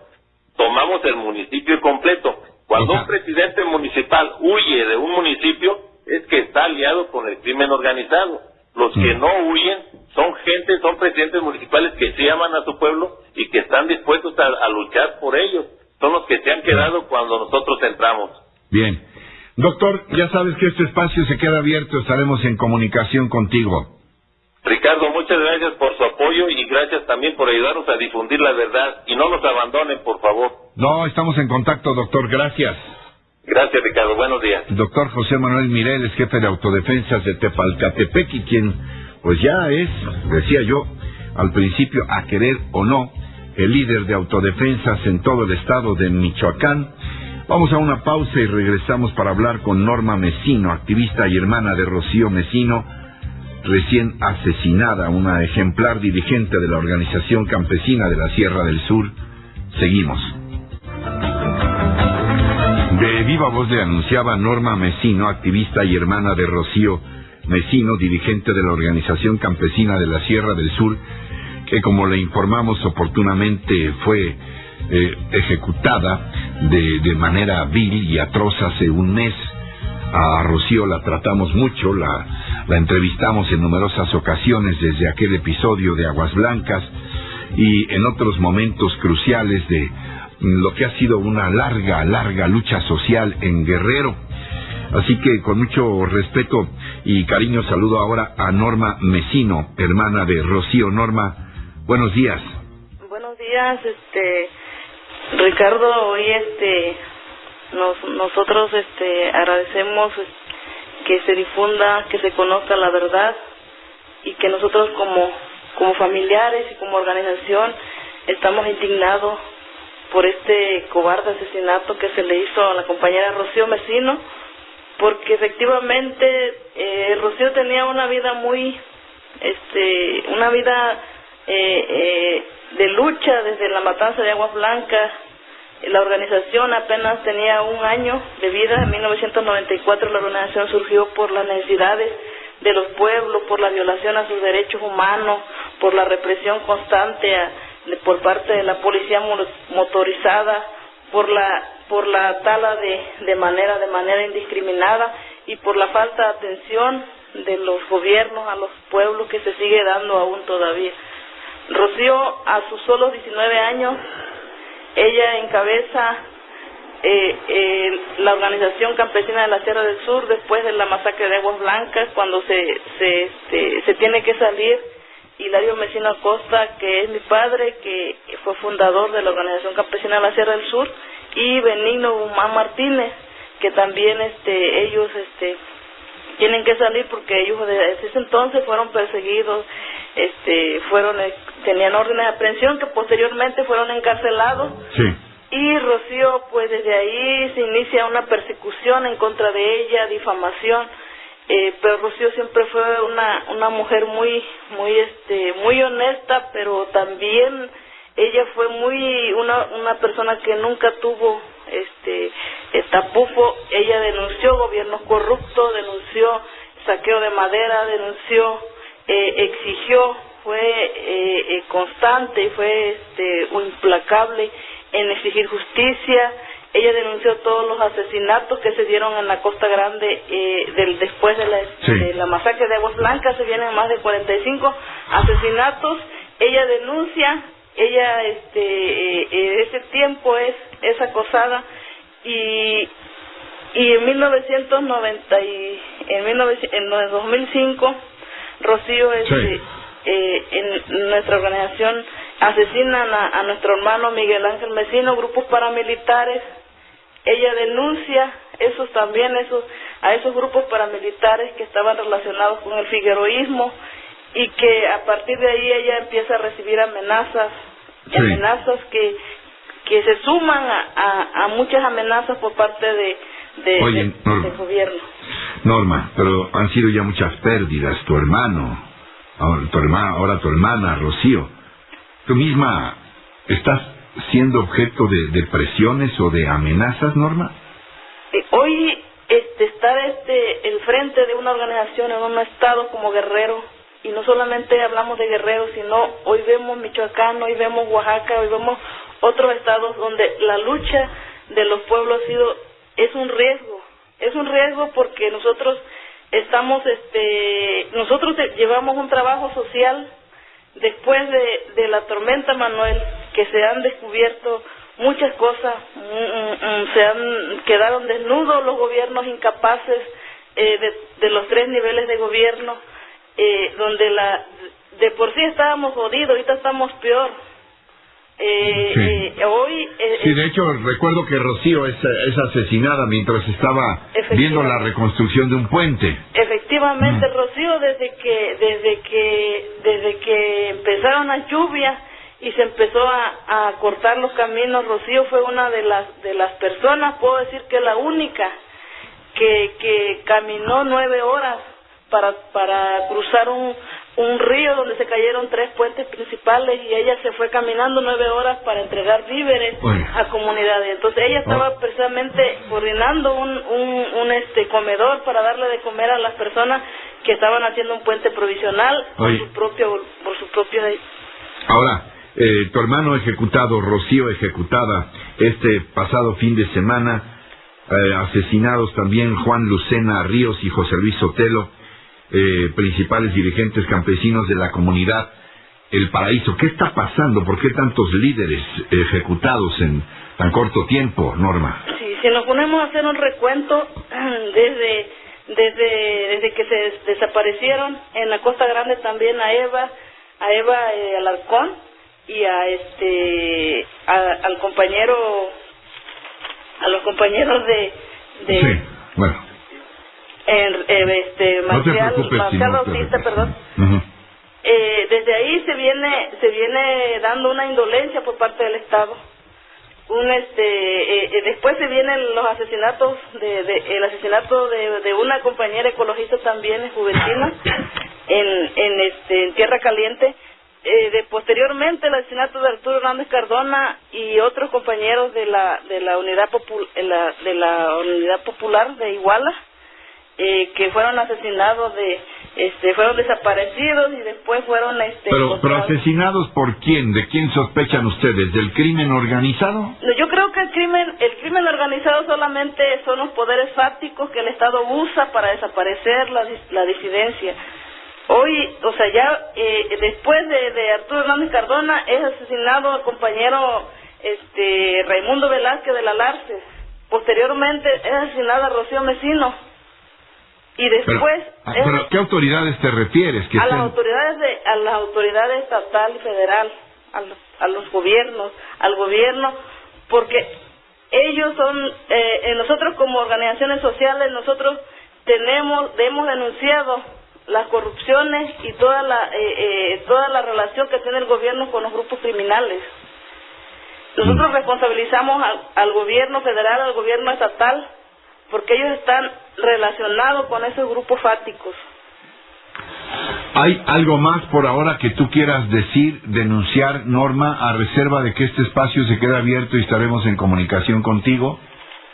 Tomamos el municipio completo. Cuando un presidente municipal huye de un municipio, es que está aliado con el crimen organizado. Los que no huyen son presidentes municipales que sí aman a su pueblo y que están dispuestos a luchar por ellos. Son los que se han quedado cuando nosotros entramos. Bien. Doctor, ya sabes que este espacio se queda abierto, estaremos en comunicación contigo. Ricardo, muchas gracias por su apoyo y gracias también por ayudarnos a difundir la verdad. Y no nos abandonen, por favor. No, estamos en contacto, doctor, gracias. Gracias, Ricardo, buenos días. Doctor José Manuel Mireles, jefe de autodefensas de Tepalcatepec, y quien pues ya es, decía yo, al principio, a querer o no, el líder de autodefensas en todo el estado de Michoacán. Vamos a una pausa y regresamos para hablar con Norma Mesino, activista y hermana de Rocío Mesino, recién asesinada, una ejemplar dirigente de la organización campesina de la Sierra del Sur. Seguimos. De viva voz le anunciaba Norma Mesino, activista y hermana de Rocío Mesino, dirigente de la organización campesina de la Sierra del Sur, que, como le informamos oportunamente, fue ejecutada de manera vil y atroz hace un mes. A Rocío la tratamos mucho, la entrevistamos en numerosas ocasiones desde aquel episodio de Aguas Blancas y en otros momentos cruciales de lo que ha sido una larga lucha social en Guerrero. Así que con mucho respeto y cariño saludo ahora a Norma Mesino, hermana de Rocío. Norma, buenos días. Buenos días, Ricardo. Hoy nosotros agradecemos que se difunda, que se conozca la verdad, y que nosotros como familiares y como organización estamos indignados por este cobarde asesinato que se le hizo a la compañera Rocío Mesino, porque efectivamente Rocío tenía una vida de lucha desde la matanza de Aguas Blancas. La organización apenas tenía un año de vida. En 1994 la organización surgió por las necesidades de los pueblos, por la violación a sus derechos humanos, por la represión constante por parte de la policía motorizada, por la tala de manera indiscriminada y por la falta de atención de los gobiernos a los pueblos que se sigue dando aún todavía. Rocío, a sus solos 19 años, ella encabeza la organización campesina de la Sierra del Sur después de la masacre de Aguas Blancas, cuando se tiene que salir. Hilario Mesino Acosta, que es mi padre, que fue fundador de la organización campesina de la Sierra del Sur, y Benigno Guzmán Martínez, que también ellos tienen que salir porque ellos desde ese entonces fueron perseguidos, tenían órdenes de aprehensión que posteriormente fueron encarcelados. Sí. Y Rocío, pues desde ahí se inicia una persecución en contra de ella, difamación, pero Rocío siempre fue una mujer muy honesta, pero también ella fue una persona que nunca tuvo tapujos. Ella denunció gobiernos corruptos, denunció saqueo de madera, denunció, exigió, fue constante y fue implacable en exigir justicia. Ella denunció todos los asesinatos que se dieron en la Costa Grande después de la masacre de Aguas Blancas. Se vienen más de 45 asesinatos. Ella denuncia, ella ese tiempo es acosada, y en 2005 Rocío en nuestra organización asesinan a nuestro hermano Miguel Ángel Mesino, grupos paramilitares. Ella denuncia esos a esos grupos paramilitares que estaban relacionados con el figueroísmo, y que a partir de ahí ella empieza a recibir amenazas, sí, amenazas que se suman a muchas amenazas por parte del gobierno. Norma, pero han sido ya muchas pérdidas. Tu hermano, ahora tu hermana, Rocío. ¿Tú misma estás siendo objeto de presiones o de amenazas, Norma? Hoy estar el frente de una organización en un estado como Guerrero, y no solamente hablamos de Guerrero, sino hoy vemos Michoacán, hoy vemos Oaxaca, hoy vemos otros estados donde la lucha de los pueblos es un riesgo porque nosotros nosotros llevamos un trabajo social después de la tormenta Manuel, que se han descubierto muchas cosas, quedaron desnudos los gobiernos incapaces de los 3 niveles de gobierno, donde de por sí estábamos jodidos, ahorita estamos peor. Hoy sí, de hecho recuerdo que Rocío es asesinada mientras estaba viendo la reconstrucción de un puente. Efectivamente, Rocío, desde que empezaron las lluvias y se empezó a cortar los caminos, Rocío fue una de las personas, puedo decir que la única que caminó 9 horas para cruzar un río donde se cayeron 3 puentes principales, y ella se fue caminando 9 horas para entregar víveres a comunidades. Entonces ella estaba precisamente coordinando un comedor para darle de comer a las personas que estaban haciendo un puente provisional por su propio. Ahora, tu hermano ejecutado, Rocío ejecutada este pasado fin de semana, asesinados también Juan Lucena Ríos y José Luis Sotelo, principales dirigentes campesinos de la comunidad El Paraíso. ¿Qué está pasando? ¿Por qué tantos líderes ejecutados en tan corto tiempo, Norma? Sí, si nos ponemos a hacer un recuento, desde que se desaparecieron en la Costa Grande también a Eva Alarcón y al compañero, a los compañeros de sí, bueno. Marcial Bautista, perdón. Desde ahí se viene dando una indolencia por parte del Estado. Después se vienen los asesinatos el asesinato de una compañera ecologista también, Juventina, en Tierra Caliente. Posteriormente el asesinato de Arturo Hernández Cardona y otros compañeros de la unidad popular de Iguala, que fueron asesinados, fueron desaparecidos y después fueron pero asesinados ¿por quién? ¿De quién sospechan ustedes? ¿Del crimen organizado? No, yo creo que el crimen organizado solamente son los poderes fácticos que el Estado usa para desaparecer la disidencia. Hoy, después de Arturo Hernández Cardona es asesinado el compañero Raimundo Velázquez de la Larce. Posteriormente es asesinada Rocío Mesino. Y después pero ¿qué autoridades te refieres? A las autoridades estatal y federal, a los gobiernos, al gobierno, porque ellos son nosotros como organizaciones sociales, nosotros hemos denunciado las corrupciones y toda la relación que tiene el gobierno con los grupos criminales. Nosotros responsabilizamos al gobierno federal, al gobierno estatal, porque ellos están relacionados con esos grupos fáticos. ¿Hay algo más por ahora que tú quieras decir, denunciar, Norma, a reserva de que este espacio se quede abierto y estaremos en comunicación contigo?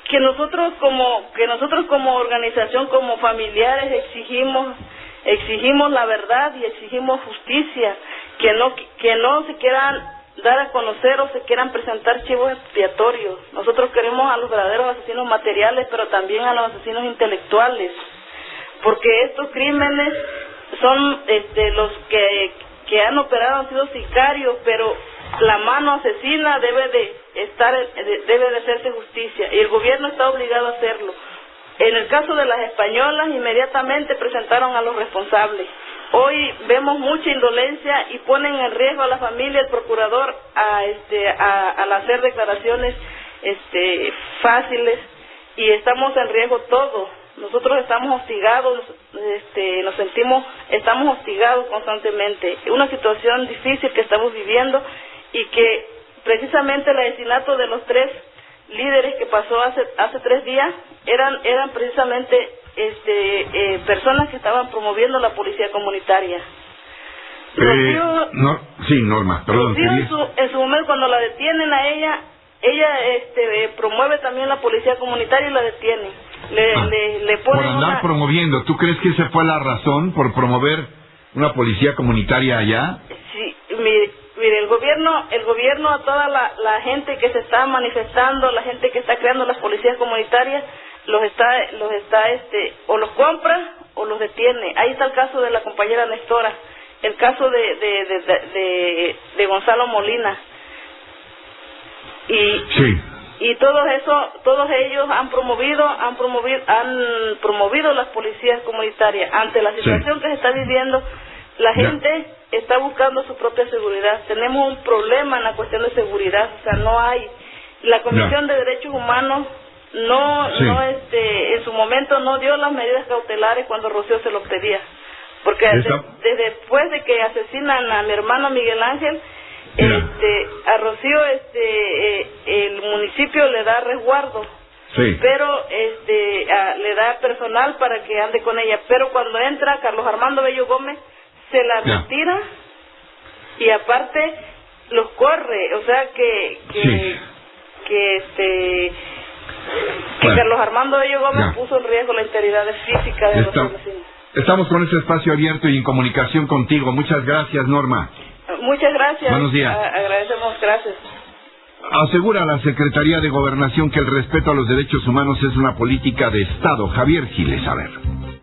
Que nosotros como organización, como familiares, exigimos la verdad y exigimos justicia, que no se quieran dar a conocer o se quieran presentar chivos expiatorios. Nosotros queremos a los verdaderos asesinos materiales, pero también a los asesinos intelectuales, porque estos crímenes son los que han operado, han sido sicarios, pero la mano asesina debe de hacerse justicia y el gobierno está obligado a hacerlo. En el caso de las españolas, inmediatamente presentaron a los responsables. Hoy vemos mucha indolencia y ponen en riesgo a la familia, el procurador, al hacer declaraciones fáciles, y estamos en riesgo todos. nosotros estamos hostigados, estamos hostigados constantemente. Es una situación difícil que estamos viviendo y que precisamente el asesinato de los 3 líderes que pasó hace 3 días eran precisamente personas que estaban promoviendo la policía comunitaria. Norma, perdón. En su momento, cuando la detienen a ella promueve también la policía comunitaria y la detiene. Le ponen por andar promoviendo, ¿tú crees que esa fue la razón por promover una policía comunitaria allá? Sí, mire, el gobierno a toda la gente que se está manifestando, la gente que está creando las policías comunitarias, o los compra o los detiene. Ahí está el caso de la compañera Nestora, el caso de Gonzalo Molina. Y todos ellos han promovido las policías comunitarias. Ante la situación que se está viviendo, la gente está buscando su propia seguridad. Tenemos un problema en la cuestión de seguridad, o sea, no hay. La Comisión de Derechos Humanos en su momento no dio las medidas cautelares cuando Rocío se lo pedía, porque después de que asesinan a mi hermano Miguel Ángel, a Rocío el municipio le da resguardo, pero le da personal para que ande con ella, pero cuando entra Carlos Armando Bello Gómez se la retira y aparte los corre, o sea que Carlos Armando Bello Gómez puso en riesgo la integridad física de los vecinos. Estamos con este espacio abierto y en comunicación contigo. Muchas gracias, Norma. Muchas gracias. Buenos días. Agradecemos, gracias. Asegura la Secretaría de Gobernación que el respeto a los derechos humanos es una política de Estado. Javier Giles, a ver.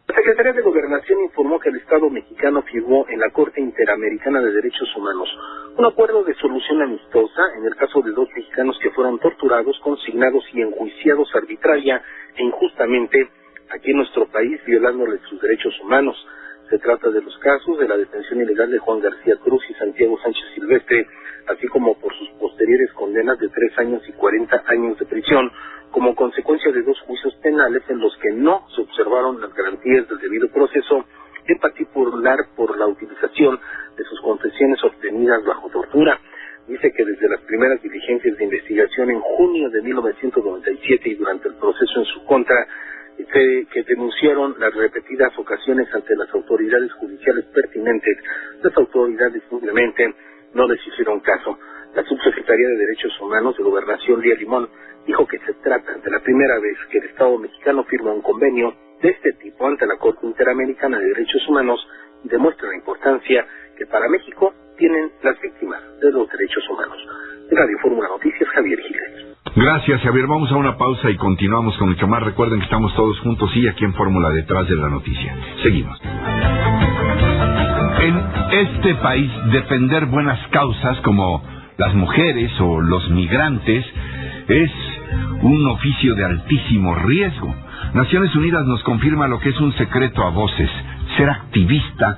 La Secretaría de Gobernación informó que el Estado mexicano firmó en la Corte Interamericana de Derechos Humanos un acuerdo de solución amistosa en el caso de 2 mexicanos que fueron torturados, consignados y enjuiciados arbitraria e injustamente aquí en nuestro país, violándoles sus derechos humanos. Se trata de los casos de la detención ilegal de Juan García Cruz y Santiago Sánchez Silvestre, así como por sus posteriores condenas de 3 años y 40 años de prisión, como consecuencia de 2 juicios penales en los que no se observaron las garantías del debido proceso, en particular por la utilización de sus confesiones obtenidas bajo tortura. Dice que desde las primeras diligencias de investigación en junio de 1997 y durante el proceso en su contra, que denunciaron las repetidas ocasiones ante las autoridades judiciales pertinentes, las autoridades simplemente no les hicieron caso. La subsecretaria de Derechos Humanos de Gobernación, Lía Limón, dijo que se trata de la primera vez que el Estado mexicano firma un convenio de este tipo ante la Corte Interamericana de Derechos Humanos y demuestra la importancia que para México tienen las víctimas de los derechos humanos. En Radio Fórmula Noticias, Javier Giles. Gracias, Javier. Vamos a una pausa y continuamos con mucho más. Recuerden que estamos todos juntos y aquí en Fórmula Detrás de la Noticia. Seguimos. En este país, defender buenas causas como las mujeres o los migrantes es un oficio de altísimo riesgo. Naciones Unidas nos confirma lo que es un secreto a voces. Ser activista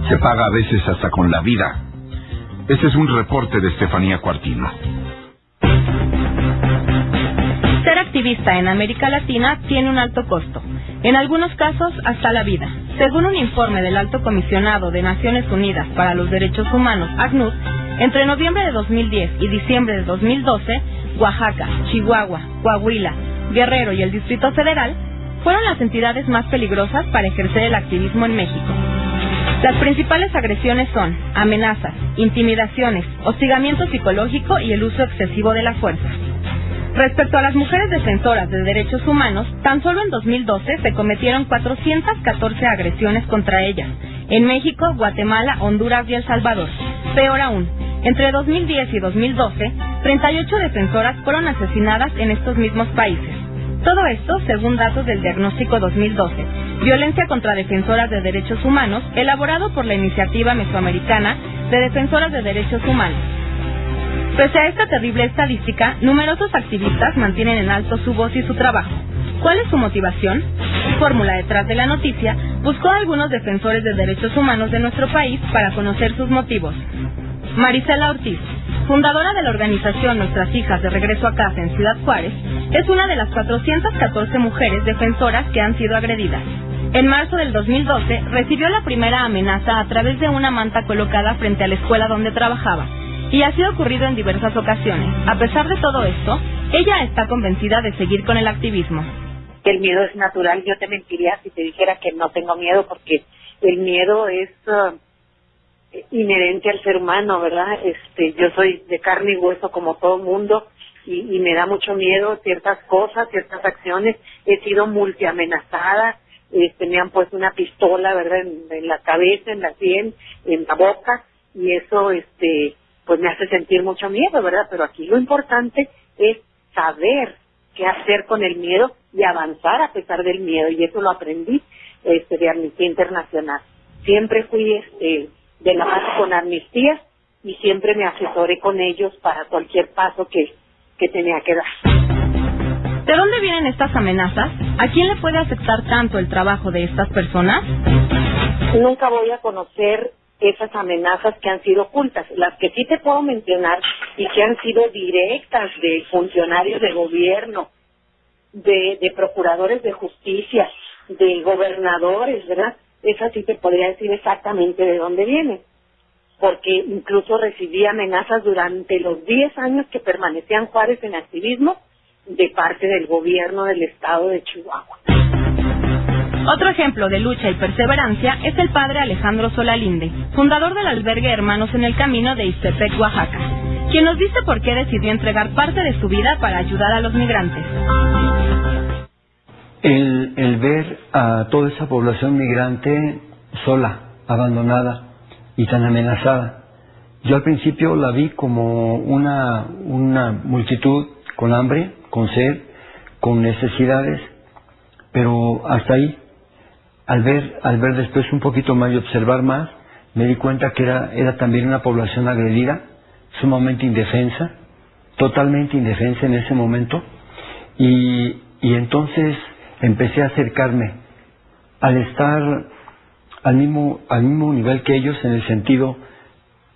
se paga a veces hasta con la vida. Este es un reporte de Estefanía Cuartino. Ser activista en América Latina tiene un alto costo, en algunos casos hasta la vida. Según un informe del Alto Comisionado de Naciones Unidas para los Derechos Humanos, ACNUD, entre noviembre de 2010 y diciembre de 2012, Oaxaca, Chihuahua, Coahuila, Guerrero y el Distrito Federal fueron las entidades más peligrosas para ejercer el activismo en México. Las principales agresiones son amenazas, intimidaciones, hostigamiento psicológico y el uso excesivo de la fuerza. Respecto a las mujeres defensoras de derechos humanos, tan solo en 2012 se cometieron 414 agresiones contra ellas, en México, Guatemala, Honduras y El Salvador. Peor aún, entre 2010 y 2012, 38 defensoras fueron asesinadas en estos mismos países. Todo esto según datos del Diagnóstico 2012, Violencia contra Defensoras de Derechos Humanos, elaborado por la Iniciativa Mesoamericana de Defensoras de Derechos Humanos. Pese a esta terrible estadística, numerosos activistas mantienen en alto su voz y su trabajo. ¿Cuál es su motivación? Fórmula Detrás de la Noticia buscó a algunos defensores de derechos humanos de nuestro país para conocer sus motivos. Marisela Ortiz, fundadora de la organización Nuestras Hijas de Regreso a Casa en Ciudad Juárez, es una de las 414 mujeres defensoras que han sido agredidas. En marzo del 2012 recibió la primera amenaza a través de una manta colocada frente a la escuela donde trabajaba, y así ha ocurrido en diversas ocasiones. A pesar de todo esto, ella está convencida de seguir con el activismo. El miedo es natural. Yo te mentiría si te dijera que no tengo miedo, porque el miedo es inherente al ser humano, ¿verdad? Yo soy de carne y hueso como todo mundo, y me da mucho miedo ciertas cosas, ciertas acciones. He sido multiamenazada, me han puesto una pistola, ¿verdad?, en la cabeza, en la sien, en la boca, y eso pues me hace sentir mucho miedo, ¿verdad? Pero aquí lo importante es saber qué hacer con el miedo y avanzar a pesar del miedo, y eso lo aprendí de Amnistía Internacional. Siempre fui de la mano con Amnistía, y siempre me asesoré con ellos para cualquier paso que tenía que dar. ¿De dónde vienen estas amenazas? ¿A quién le puede afectar tanto el trabajo de estas personas? Nunca voy a conocer esas amenazas que han sido ocultas. Las que sí te puedo mencionar y que han sido directas de funcionarios de gobierno, de procuradores de justicia, de gobernadores, ¿verdad? Esas sí te podría decir exactamente de dónde vienen, porque incluso recibí amenazas durante los 10 años que permanecía en Juárez en activismo de parte del gobierno del estado de Chihuahua. Otro ejemplo de lucha y perseverancia es el padre Alejandro Solalinde, fundador del albergue Hermanos en el Camino de Ixtepec, Oaxaca, quien nos dice por qué decidió entregar parte de su vida para ayudar a los migrantes. El ver a toda esa población migrante sola, abandonada y tan amenazada. Yo al principio la vi como una multitud con hambre, con sed, con necesidades, pero hasta ahí. Al ver después un poquito más y observar más, me di cuenta que era también una población agredida, sumamente indefensa, totalmente indefensa en ese momento, y entonces empecé a acercarme al estar al mismo nivel que ellos, en el sentido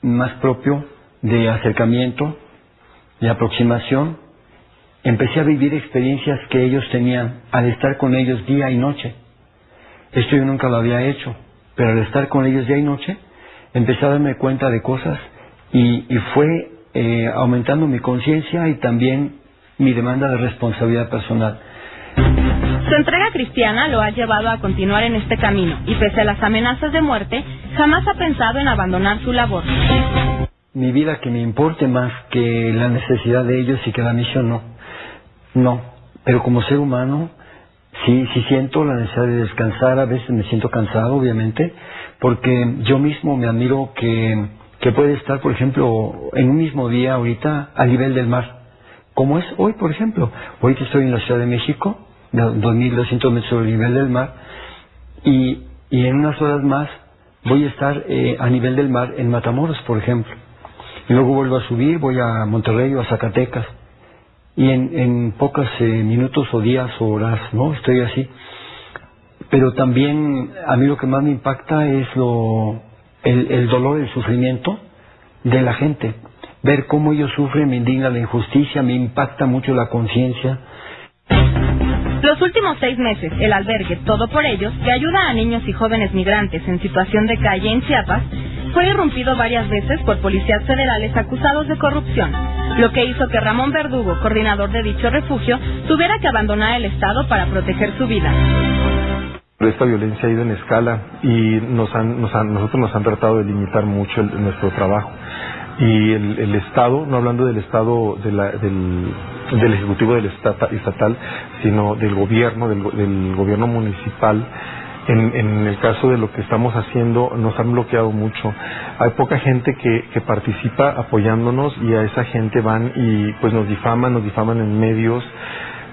más propio de acercamiento, de aproximación. Empecé a vivir experiencias que ellos tenían al estar con ellos día y noche. Esto yo nunca lo había hecho, pero al estar con ellos día y noche, empecé a darme cuenta de cosas y fue aumentando mi conciencia y también mi demanda de responsabilidad personal. Su entrega cristiana lo ha llevado a continuar en este camino, y pese a las amenazas de muerte, jamás ha pensado en abandonar su labor. Mi vida que me importe más que la necesidad de ellos y que la misión no, pero como ser humano sí siento la necesidad de descansar. A veces me siento cansado, obviamente, porque yo mismo me admiro que puede estar, por ejemplo, en un mismo día ahorita a nivel del mar, como es hoy, por ejemplo. Ahorita estoy en la Ciudad de México, 2.200 metros sobre el nivel del mar, y en unas horas más voy a estar a nivel del mar en Matamoros, por ejemplo, y luego vuelvo a subir, voy a Monterrey o a Zacatecas, y en pocos minutos o días o horas, ¿no? Estoy así. Pero también a mí lo que más me impacta es el dolor, el sufrimiento de la gente. Ver cómo ellos sufren me indigna la injusticia, me impacta mucho la conciencia. Los últimos 6 meses, el albergue Todo por Ellos, que ayuda a niños y jóvenes migrantes en situación de calle en Chiapas, fue irrumpido varias veces por policías federales acusados de corrupción, lo que hizo que Ramón Verdugo, coordinador de dicho refugio, tuviera que abandonar el estado para proteger su vida. Esta violencia ha ido en escala y nosotros nos han tratado de limitar mucho nuestro trabajo. Y el Estado, no hablando del Estado del Ejecutivo del estatal, sino del gobierno municipal, en el caso de lo que estamos haciendo, nos han bloqueado mucho. Hay poca gente que participa apoyándonos, y a esa gente van y pues nos difaman en medios.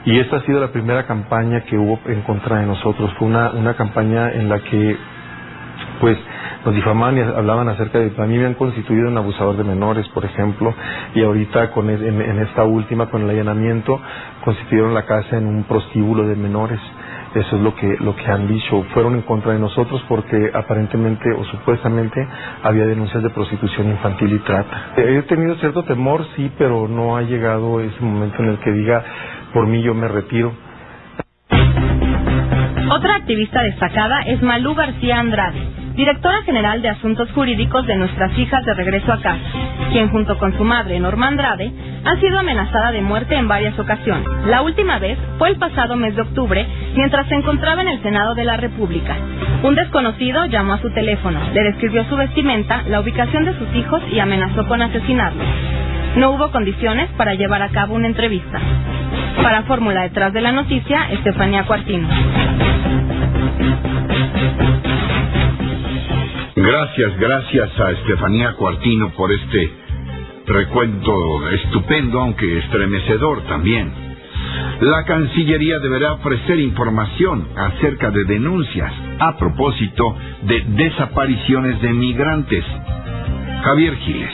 Y esta ha sido la primera campaña que hubo en contra de nosotros. Fue una campaña en la que pues nos difamaban y hablaban acerca de... A mí me han constituido un abusador de menores, por ejemplo, y ahorita en esta última, con el allanamiento, constituyeron la casa en un prostíbulo de menores. Eso es lo que han dicho. Fueron en contra de nosotros porque aparentemente o supuestamente había denuncias de prostitución infantil y trata. He tenido cierto temor, sí, pero no ha llegado ese momento en el que diga, por mí yo me retiro. Otra activista destacada es Malú García Andrade, directora general de Asuntos Jurídicos de Nuestras Hijas de Regreso a Casa, quien junto con su madre, Norma Andrade, ha sido amenazada de muerte en varias ocasiones. La última vez fue el pasado mes de octubre, mientras se encontraba en el Senado de la República. Un desconocido llamó a su teléfono, le describió su vestimenta, la ubicación de sus hijos y amenazó con asesinarlos. No hubo condiciones para llevar a cabo una entrevista. Para Fórmula Detrás de la Noticia, Estefanía Cuartino. Gracias a Estefanía Cuartino por este recuento estupendo, aunque estremecedor también. La Cancillería deberá ofrecer información acerca de denuncias a propósito de desapariciones de migrantes. Javier Giles.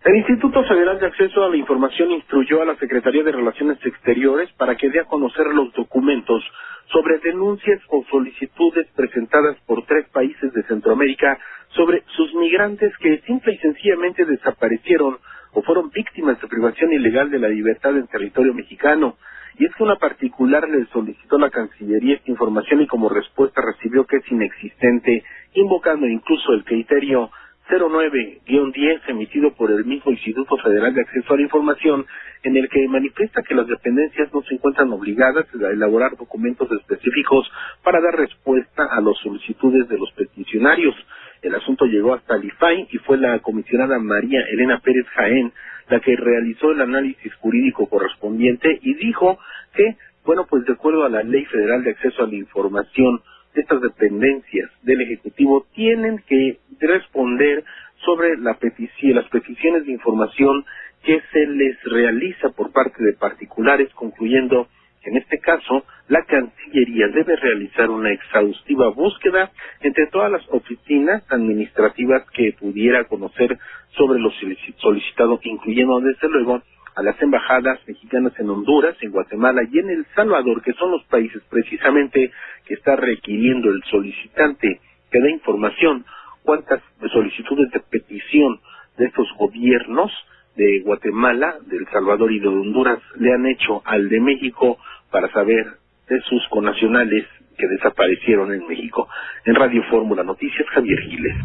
El Instituto Federal de Acceso a la Información instruyó a la Secretaría de Relaciones Exteriores para que dé a conocer los documentos sobre denuncias o solicitudes presentadas por 3 países de Centroamérica sobre sus migrantes que simple y sencillamente desaparecieron o fueron víctimas de privación ilegal de la libertad en territorio mexicano. Y es que una particular le solicitó a la Cancillería esta información y como respuesta recibió que es inexistente, invocando incluso el criterio 09-10 emitido por el mismo Instituto Federal de Acceso a la Información, en el que manifiesta que las dependencias no se encuentran obligadas a elaborar documentos específicos para dar respuesta a las solicitudes de los peticionarios. El asunto llegó hasta el IFAI y fue la comisionada María Elena Pérez Jaén la que realizó el análisis jurídico correspondiente y dijo que, pues de acuerdo a la Ley Federal de Acceso a la Información, estas dependencias del Ejecutivo tienen que responder sobre las peticiones de información que se les realiza por parte de particulares, concluyendo que en este caso la Cancillería debe realizar una exhaustiva búsqueda entre todas las oficinas administrativas que pudiera conocer sobre lo solicitado, incluyendo desde luego a las embajadas mexicanas en Honduras, en Guatemala y en El Salvador, que son los países precisamente que está requiriendo el solicitante que dé información cuántas solicitudes de petición de estos gobiernos de Guatemala, de El Salvador y de Honduras le han hecho al de México para saber de sus connacionales que desaparecieron en México. En Radio Fórmula Noticias, Javier Giles.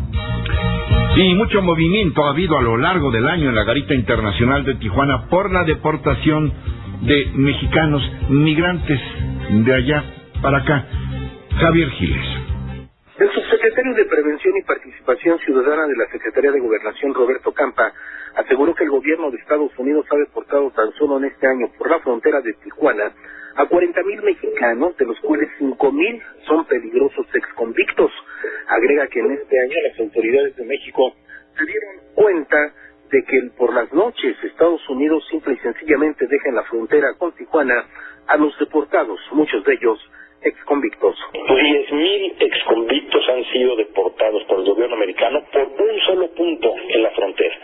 Y mucho movimiento ha habido a lo largo del año en la Garita Internacional de Tijuana por la deportación de mexicanos migrantes de allá para acá. Javier Giles. El subsecretario de Prevención y Participación Ciudadana de la Secretaría de Gobernación, Roberto Campa, aseguró que el gobierno de Estados Unidos ha deportado tan solo en este año por la frontera de Tijuana a 40,000 mexicanos, de los cuales 5,000 son peligrosos exconvictos. Agrega que en este año las autoridades de México se dieron cuenta de que por las noches Estados Unidos simple y sencillamente deja en la frontera con Tijuana a los deportados, muchos de ellos exconvictos. 10,000 exconvictos han sido deportados por el gobierno americano por un solo punto en la frontera.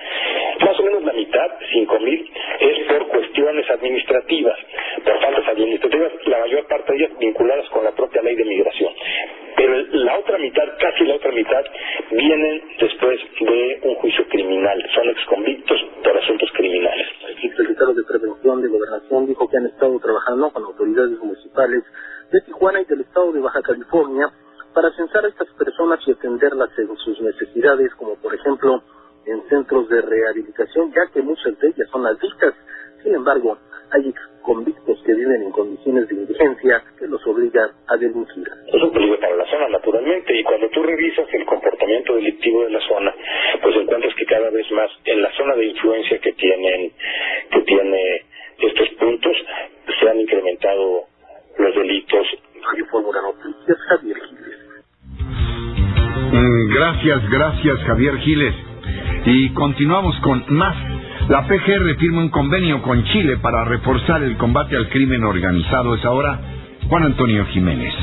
Más o menos la mitad, 5,000, es por cuestiones administrativas, por faltas administrativas, la mayor parte de ellas vinculadas con la propia ley de migración. Pero la otra mitad, casi la otra mitad, vienen después de un juicio criminal, son exconvictos por asuntos criminales. El secretario de Prevención de Gobernación dijo que han estado trabajando con autoridades municipales de Tijuana y del estado de Baja California para censar a estas personas y atenderlas en sus necesidades, como por ejemplo en centros de rehabilitación, ya que muchas de ellas son adictas. Sin embargo, hay convictos que viven en condiciones de indigencia que los obligan a delinquir. Es un peligro para la zona, naturalmente, y cuando tú revisas el comportamiento delictivo de la zona, pues encuentras que cada vez más en la zona de influencia que tiene estos puntos se han incrementado los delitos. Radio Fórmula Noticias, Javier Giles. Gracias Javier Giles. Y continuamos con más. La PGR firma un convenio con Chile para reforzar el combate al crimen organizado. Es ahora Juan Antonio Jiménez.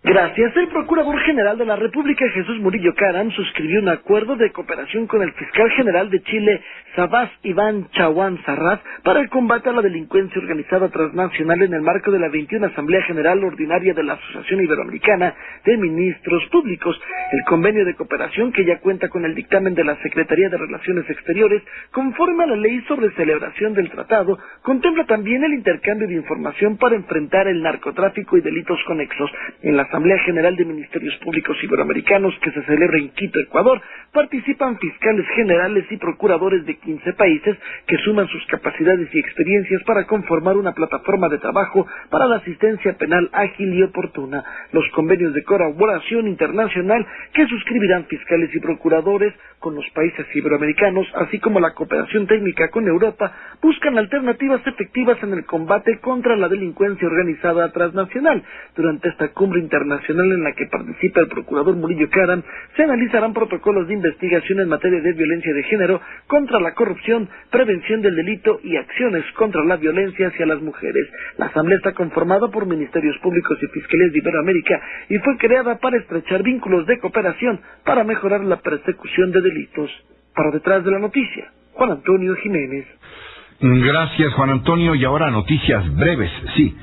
Gracias. El Procurador General de la República, Jesús Murillo Caram, suscribió un acuerdo de cooperación con el Fiscal General de Chile, Sabás Iván Chaguán Sarraz, para el combate a la delincuencia organizada transnacional en el marco de la 21 Asamblea General Ordinaria de la Asociación Iberoamericana de Ministros Públicos. El convenio de cooperación, que ya cuenta con el dictamen de la Secretaría de Relaciones Exteriores, conforme a la ley sobre celebración del tratado, contempla también el intercambio de información para enfrentar el narcotráfico y delitos conexos. En la Asamblea General de Ministerios Públicos Iberoamericanos, que se celebra en Quito, Ecuador, participan fiscales generales y procuradores de 15 países que suman sus capacidades y experiencias para conformar una plataforma de trabajo para la asistencia penal ágil y oportuna. Los convenios de colaboración internacional que suscribirán fiscales y procuradores con los países iberoamericanos, así como la cooperación técnica con Europa, buscan alternativas efectivas en el combate contra la delincuencia organizada transnacional. Durante esta cumbre internacional en la que participa el Procurador Murillo Caram, se analizarán protocolos de investigación en materia de violencia de género, contra la corrupción, prevención del delito y acciones contra la violencia hacia las mujeres. La Asamblea está conformada por ministerios públicos y fiscalías de Iberoamérica y fue creada para estrechar vínculos de cooperación para mejorar la persecución de delitos. Para Detrás de la Noticia, Juan Antonio Jiménez. Gracias, Juan Antonio. Y ahora noticias breves, sí,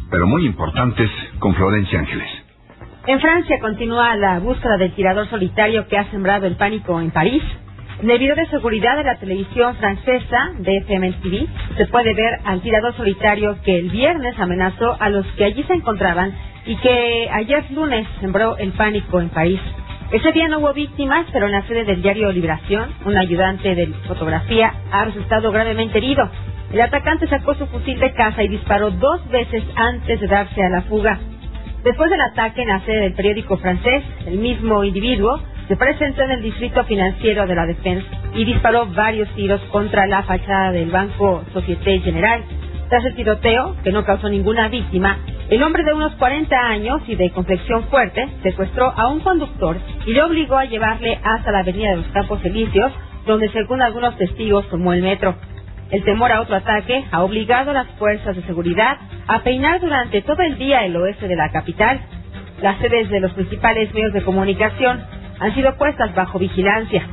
pero muy importantes, con Florencia Ángeles. En Francia continúa la búsqueda del tirador solitario que ha sembrado el pánico en París. En el video de seguridad de la televisión francesa BFM TV se puede ver al tirador solitario que el viernes amenazó a los que allí se encontraban y que ayer lunes sembró el pánico en París. Ese día no hubo víctimas, pero en la sede del diario Liberación, un ayudante de fotografía ha resultado gravemente herido. El atacante sacó su fusil de caza y disparó 2 veces antes de darse a la fuga. Después del ataque en la sede del periódico francés, el mismo individuo se presentó en el distrito financiero de la Défense y disparó varios tiros contra la fachada del banco Société Générale. Tras el tiroteo, que no causó ninguna víctima, el hombre de unos 40 años y de complexión fuerte secuestró a un conductor y le obligó a llevarle hasta la avenida de los Campos Elíseos, donde según algunos testigos tomó el metro. El temor a otro ataque ha obligado a las fuerzas de seguridad a peinar durante todo el día el oeste de la capital. Las sedes de los principales medios de comunicación han sido puestas bajo vigilancia.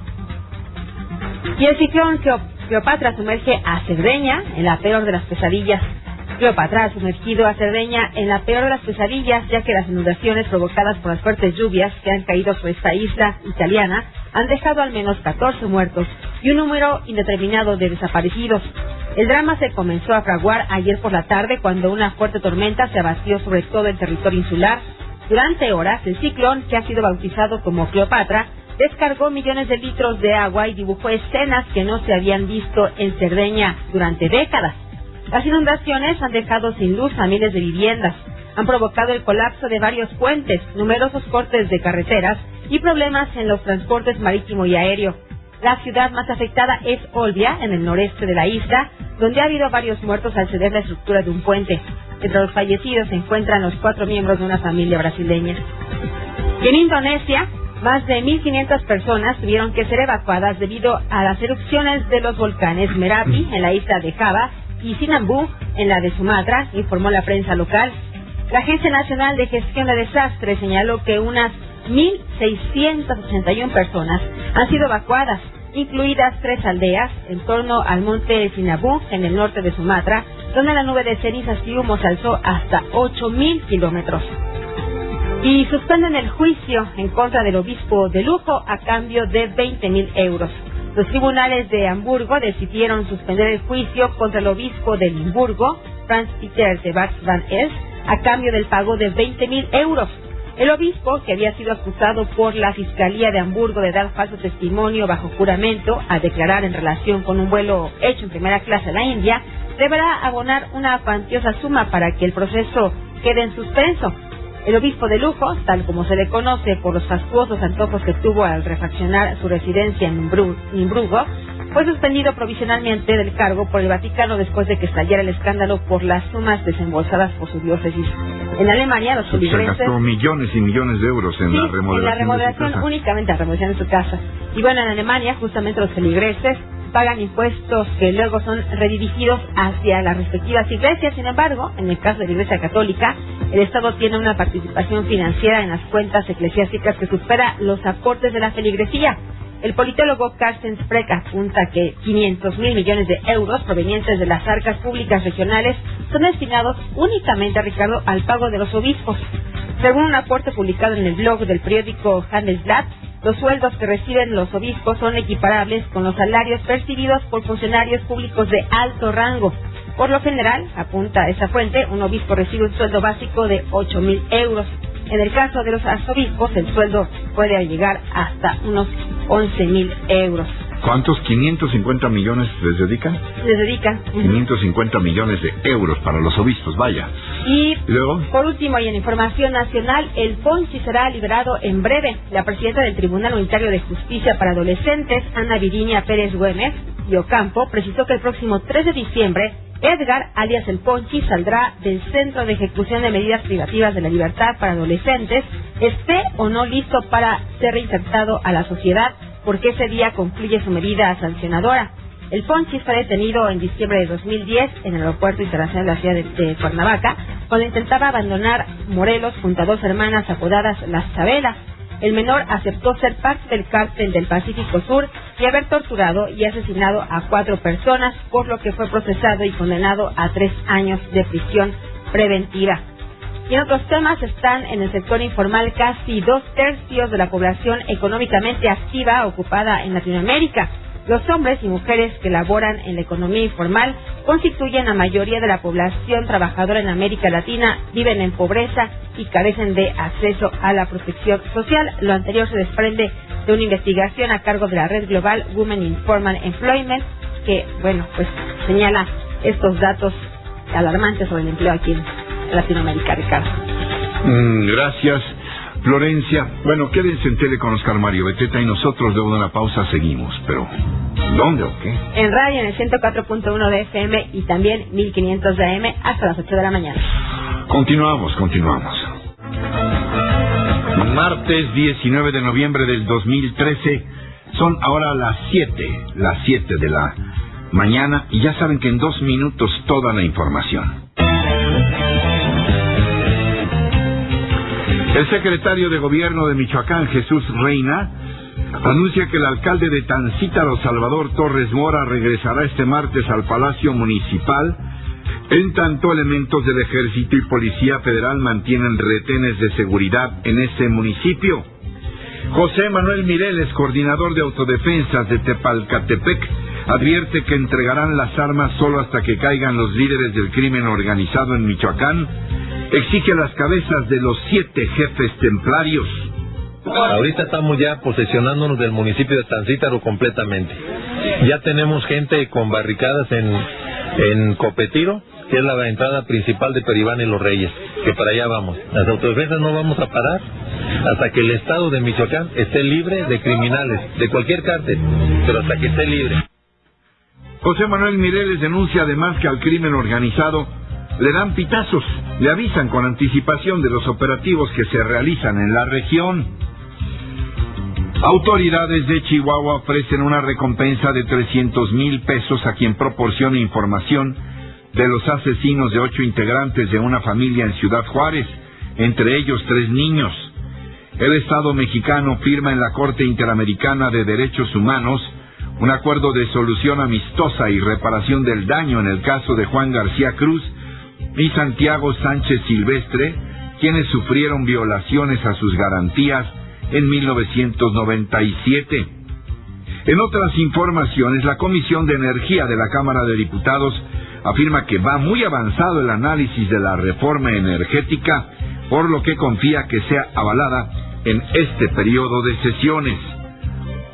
Y el ciclón Cleopatra sumerge a Cerdeña en la peor de las pesadillas. Cleopatra ha sumergido a Cerdeña en la peor de las pesadillas, ya que las inundaciones provocadas por las fuertes lluvias que han caído sobre esta isla italiana han dejado al menos 14 muertos y un número indeterminado de desaparecidos. El drama se comenzó a fraguar ayer por la tarde cuando una fuerte tormenta se abatió sobre todo el territorio insular. Durante horas, el ciclón, que ha sido bautizado como Cleopatra, descargó millones de litros de agua y dibujó escenas que no se habían visto en Cerdeña durante décadas. Las inundaciones han dejado sin luz a miles de viviendas, han provocado el colapso de varios puentes, numerosos cortes de carreteras y problemas en los transportes marítimo y aéreo. La ciudad más afectada es Olbia, en el noreste de la isla, donde ha habido varios muertos al ceder la estructura de un puente. Entre los fallecidos se encuentran los 4 miembros de una familia brasileña. Y en Indonesia, más de 1.500 personas tuvieron que ser evacuadas debido a las erupciones de los volcanes Merapi en la isla de Java y Sinabung en la de Sumatra, informó la prensa local. La Agencia Nacional de Gestión de Desastres señaló que unas 1.681 personas han sido evacuadas, incluidas 3 aldeas en torno al monte Sinabung en el norte de Sumatra, donde la nube de cenizas y humo se alzó hasta 8.000 kilómetros. Y suspenden el juicio en contra del obispo de Lugo a cambio de 20.000 euros. Los tribunales de Hamburgo decidieron suspender el juicio contra el obispo de Limburgo, Franz Peter de Bach van Els, a cambio del pago de 20.000 euros. El obispo, que había sido acusado por la Fiscalía de Hamburgo de dar falso testimonio bajo juramento a declarar en relación con un vuelo hecho en primera clase a la India, deberá abonar una cuantiosa suma para que el proceso quede en suspenso. El obispo de Lugo, tal como se le conoce por los fastuosos antojos que tuvo al refaccionar su residencia en Limburgo, fue suspendido provisionalmente del cargo por el Vaticano después de que estallara el escándalo por las sumas desembolsadas por su diócesis. En Alemania, los feligreses... Se gastó millones y millones de euros en la remodelación únicamente la remodelación de su casa. Y bueno, en Alemania, justamente los feligreses pagan impuestos que luego son redirigidos hacia las respectivas iglesias. Sin embargo, en el caso de la Iglesia Católica, el Estado tiene una participación financiera en las cuentas eclesiásticas que supera los aportes de la feligresía. El politólogo Carsten Spreck apunta que 500.000 millones de euros provenientes de las arcas públicas regionales son destinados únicamente, Ricardo, al pago de los obispos. Según un aporte publicado en el blog del periódico Handelsblatt, los sueldos que reciben los obispos son equiparables con los salarios percibidos por funcionarios públicos de alto rango. Por lo general, apunta esa fuente, un obispo recibe un sueldo básico de 8.000 euros. En el caso de los arzobispos, el sueldo puede llegar hasta unos 11.000 euros. ¿Cuántos? ¿550 millones les dedican? Les dedican. 550 millones de euros para los obispos, vaya. Y luego, por último, y en información nacional, el Ponchi será liberado en breve. La presidenta del Tribunal Unitario de Justicia para Adolescentes, Ana Virinia Pérez Güemes y Ocampo, precisó que el próximo 3 de diciembre, Edgar, alias el Ponchi, saldrá del Centro de Ejecución de Medidas Privativas de la Libertad para Adolescentes, esté o no listo para ser reinsertado a la sociedad, porque ese día concluye su medida sancionadora. El Ponchi fue detenido en diciembre de 2010 en el Aeropuerto Internacional de la ciudad de Cuernavaca, cuando intentaba abandonar Morelos junto a dos hermanas apodadas Las Chabelas. El menor aceptó ser parte del cártel del Pacífico Sur y haber torturado y asesinado a 4 personas, por lo que fue procesado y condenado a 3 años de prisión preventiva. Y en otros temas, están en el sector informal casi 2/3 de la población económicamente activa ocupada en Latinoamérica. Los hombres y mujeres que laboran en la economía informal constituyen la mayoría de la población trabajadora en América Latina, viven en pobreza y carecen de acceso a la protección social. Lo anterior se desprende de una investigación a cargo de la red global Women in Formal Employment, que, pues señala estos datos alarmantes sobre el empleo aquí en Latinoamérica, Ricardo. Gracias, Florencia. Bueno, quédense en tele con Oscar Mario Beteta y nosotros luego de una pausa seguimos. Pero, ¿dónde o qué? En radio, en el 104.1 de FM y también 1500 de AM hasta las 8 de la mañana. Continuamos. Martes 19 de noviembre del 2013. Son ahora las 7 de la mañana y ya saben que en 2 minutos toda la información. El secretario de Gobierno de Michoacán, Jesús Reina, anuncia que el alcalde de Tancítaro, Salvador Torres Mora, regresará este martes al Palacio Municipal, en tanto elementos del Ejército y Policía Federal mantienen retenes de seguridad en ese municipio. José Manuel Mireles, coordinador de autodefensas de Tepalcatepec, advierte que entregarán las armas solo hasta que caigan los líderes del crimen organizado en Michoacán. Exige las cabezas de los 7 jefes templarios. Ahorita estamos ya posesionándonos del municipio de Tancítaro completamente. Ya tenemos gente con barricadas en Copetiro, que es la entrada principal de Peribán y Los Reyes, que para allá vamos. Las autodefensas no vamos a parar hasta que el estado de Michoacán esté libre de criminales, de cualquier cártel, pero hasta que esté libre. José Manuel Mireles denuncia además que al crimen organizado le dan pitazos, le avisan con anticipación de los operativos que se realizan en la región. Autoridades de Chihuahua ofrecen una recompensa de 300,000 pesos a quien proporcione información de los asesinos de 8 integrantes de una familia en Ciudad Juárez, entre ellos 3 niños. El Estado mexicano firma en la Corte Interamericana de Derechos Humanos un acuerdo de solución amistosa y reparación del daño en el caso de Juan García Cruz y Santiago Sánchez Silvestre, quienes sufrieron violaciones a sus garantías en 1997. En otras informaciones, la Comisión de Energía de la Cámara de Diputados afirma que va muy avanzado el análisis de la reforma energética, por lo que confía que sea avalada en este periodo de sesiones.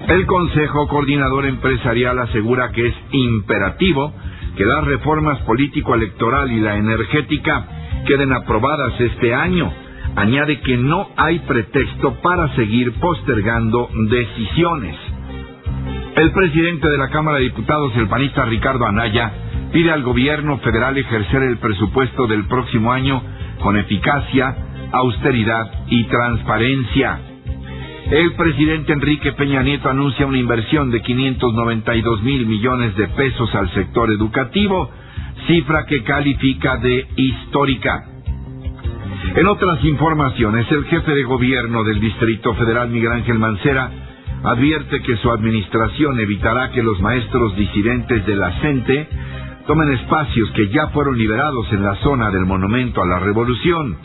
El Consejo Coordinador Empresarial asegura que es imperativo que las reformas político-electoral y la energética queden aprobadas este año. Añade que no hay pretexto para seguir postergando decisiones. El presidente de la Cámara de Diputados, el panista Ricardo Anaya, pide al gobierno federal ejercer el presupuesto del próximo año con eficacia, austeridad y transparencia. El presidente Enrique Peña Nieto anuncia una inversión de 592,000 millones de pesos al sector educativo, cifra que califica de histórica. En otras informaciones, el jefe de gobierno del Distrito Federal, Miguel Ángel Mancera, advierte que su administración evitará que los maestros disidentes de la CENTE tomen espacios que ya fueron liberados en la zona del Monumento a la Revolución.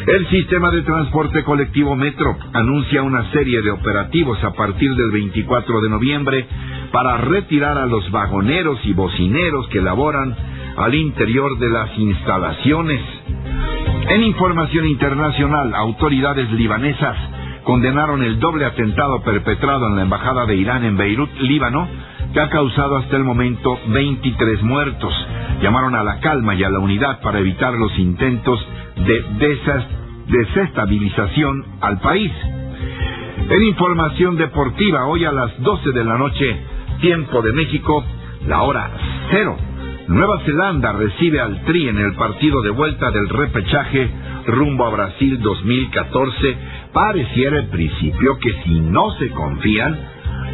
El sistema de transporte colectivo Metro anuncia una serie de operativos a partir del 24 de noviembre para retirar a los vagoneros y bocineros que laboran al interior de las instalaciones. En información internacional, autoridades libanesas condenaron el doble atentado perpetrado en la embajada de Irán en Beirut, Líbano, que ha causado hasta el momento 23 muertos. Llamaron a la calma y a la unidad para evitar los intentos de desestabilización al país. En información deportiva, hoy a las 12 de la noche, tiempo de México, la hora 0. Nueva Zelanda recibe al Tri en el partido de vuelta del repechaje rumbo a Brasil 2014. Pareciera en principio que si no se confían,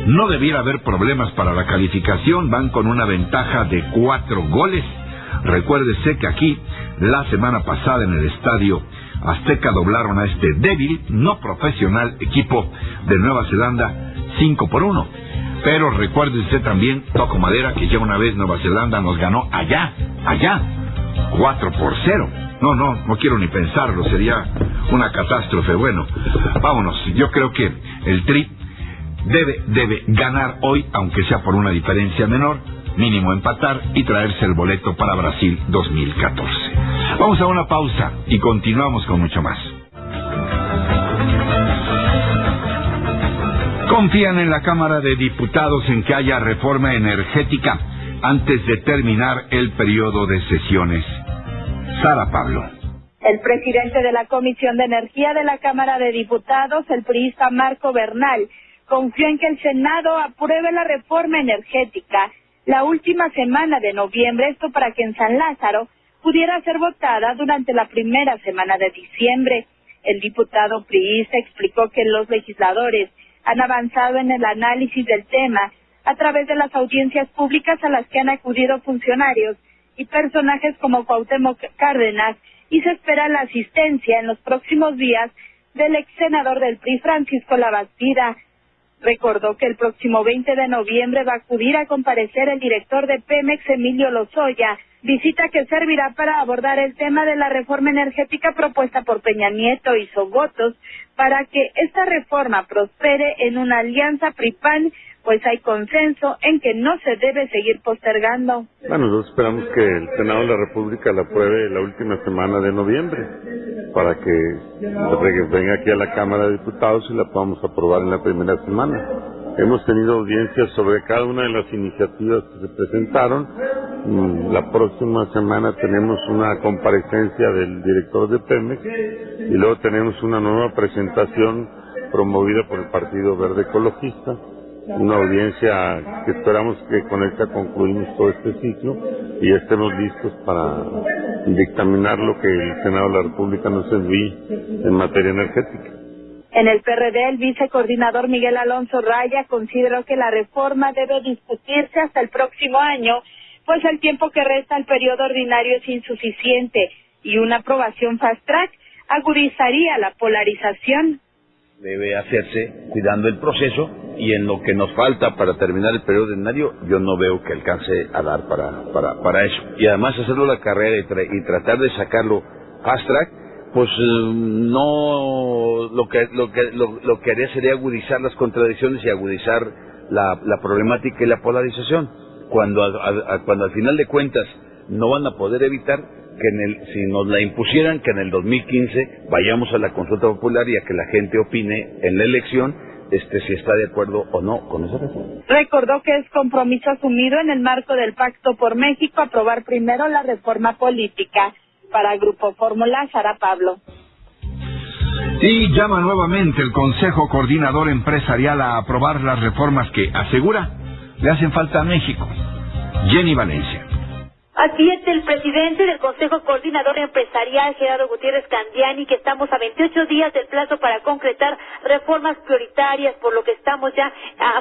no debiera haber problemas para la calificación. Van con una ventaja de 4 goles. Recuérdese que aquí, la semana pasada en el estadio Azteca, doblaron a este débil, no profesional equipo de Nueva Zelanda 5-1. Pero recuérdense también, toco madera, que ya una vez Nueva Zelanda nos ganó allá, 4-0. No quiero ni pensarlo, sería una catástrofe. Bueno, vámonos. Yo creo que el Tri debe ganar hoy, aunque sea por una diferencia menor, mínimo empatar y traerse el boleto para Brasil 2014. Vamos a una pausa y continuamos con mucho más. Confían en la Cámara de Diputados en que haya reforma energética antes de terminar el periodo de sesiones. Sara Pablo. El presidente de la Comisión de Energía de la Cámara de Diputados, el priista Marco Bernal, confió en que el Senado apruebe la reforma energética la última semana de noviembre, esto para que en San Lázaro pudiera ser votada durante la primera semana de diciembre. El diputado priista explicó que los legisladores han avanzado en el análisis del tema a través de las audiencias públicas a las que han acudido funcionarios y personajes como Cuauhtémoc Cárdenas, y se espera la asistencia en los próximos días del ex senador del PRI, Francisco Labastida. Recordó que el próximo 20 de noviembre va a acudir a comparecer el director de Pemex, Emilio Lozoya, visita que servirá para abordar el tema de la reforma energética propuesta por Peña Nieto. Hizo votos para que esta reforma prospere en una alianza PRI-PAN, pues hay consenso en que no se debe seguir postergando. Bueno, nosotros esperamos que el Senado de la República la apruebe la última semana de noviembre, para que venga aquí a la Cámara de Diputados y la podamos aprobar en la primera semana. Hemos tenido audiencias sobre cada una de las iniciativas que se presentaron. La próxima semana tenemos una comparecencia del director de Pemex y luego tenemos una nueva presentación promovida por el Partido Verde Ecologista. Una audiencia que esperamos que con esta concluimos todo este ciclo y estemos listos para dictaminar lo que el Senado de la República nos envíe en materia energética. En el PRD, el vicecoordinador Miguel Alonso Raya consideró que la reforma debe discutirse hasta el próximo año, pues el tiempo que resta al periodo ordinario es insuficiente y una aprobación fast track agudizaría la polarización. Debe hacerse cuidando el proceso, y en lo que nos falta para terminar el periodo ordinario, yo no veo que alcance a dar para eso. Y además hacerlo la carrera y tratar de sacarlo fast track, pues no, lo que haría sería agudizar las contradicciones y agudizar la problemática y la polarización, cuando al final de cuentas no van a poder evitar que si nos la impusieran, que en el 2015 vayamos a la consulta popular y a que la gente opine en la elección si está de acuerdo o no con esa reforma. Recordó que es compromiso asumido en el marco del Pacto por México aprobar primero la reforma política. Para Grupo Fórmula, Sara Pablo. Y llama nuevamente el Consejo Coordinador Empresarial a aprobar las reformas que, asegura, le hacen falta a México. Jenny Valencia. Advierte el presidente del Consejo Coordinador Empresarial, Gerardo Gutiérrez Candiani, que estamos a 28 días del plazo para concretar reformas prioritarias, por lo que estamos ya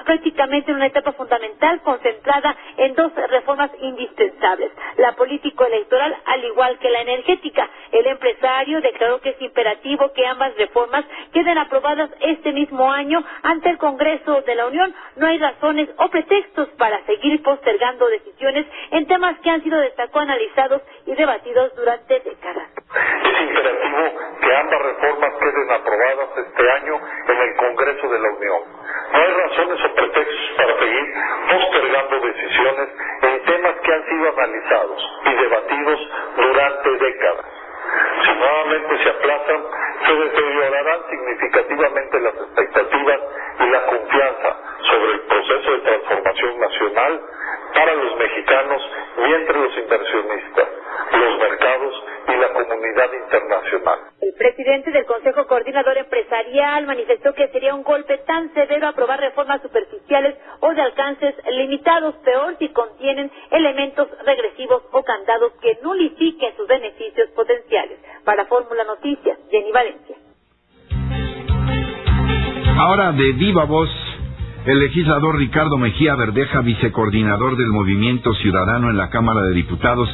prácticamente en una etapa fundamental concentrada en dos reformas indispensables: la político-electoral, al igual que la energética. El empresario declaró que es imperativo que ambas reformas queden aprobadas este mismo año ante el Congreso de la Unión. No hay razones o pretextos para seguir postergando decisiones en temas que han sido, destacó, analizados y debatidos durante décadas. Es imperativo que ambas reformas queden aprobadas este año en el Congreso de la Unión. No hay razones o pretextos para seguir postergando decisiones en temas que han sido analizados y debatidos durante décadas. Si nuevamente se aplazan, se deteriorarán significativamente las expectativas y la confianza sobre el proceso de transformación nacional para los mexicanos y entre los inversionistas, los mercados y la comunidad internacional. El presidente del Consejo Coordinador Empresarial manifestó que sería un golpe tan severo aprobar reformas superficiales o de alcances limitados, peor si contienen elementos regresivos o candados que nulifiquen sus beneficios potenciales. Para Fórmula Noticias, Jenny Valencia. Ahora de viva voz, el legislador Ricardo Mejía Verdeja, vicecoordinador del Movimiento Ciudadano en la Cámara de Diputados,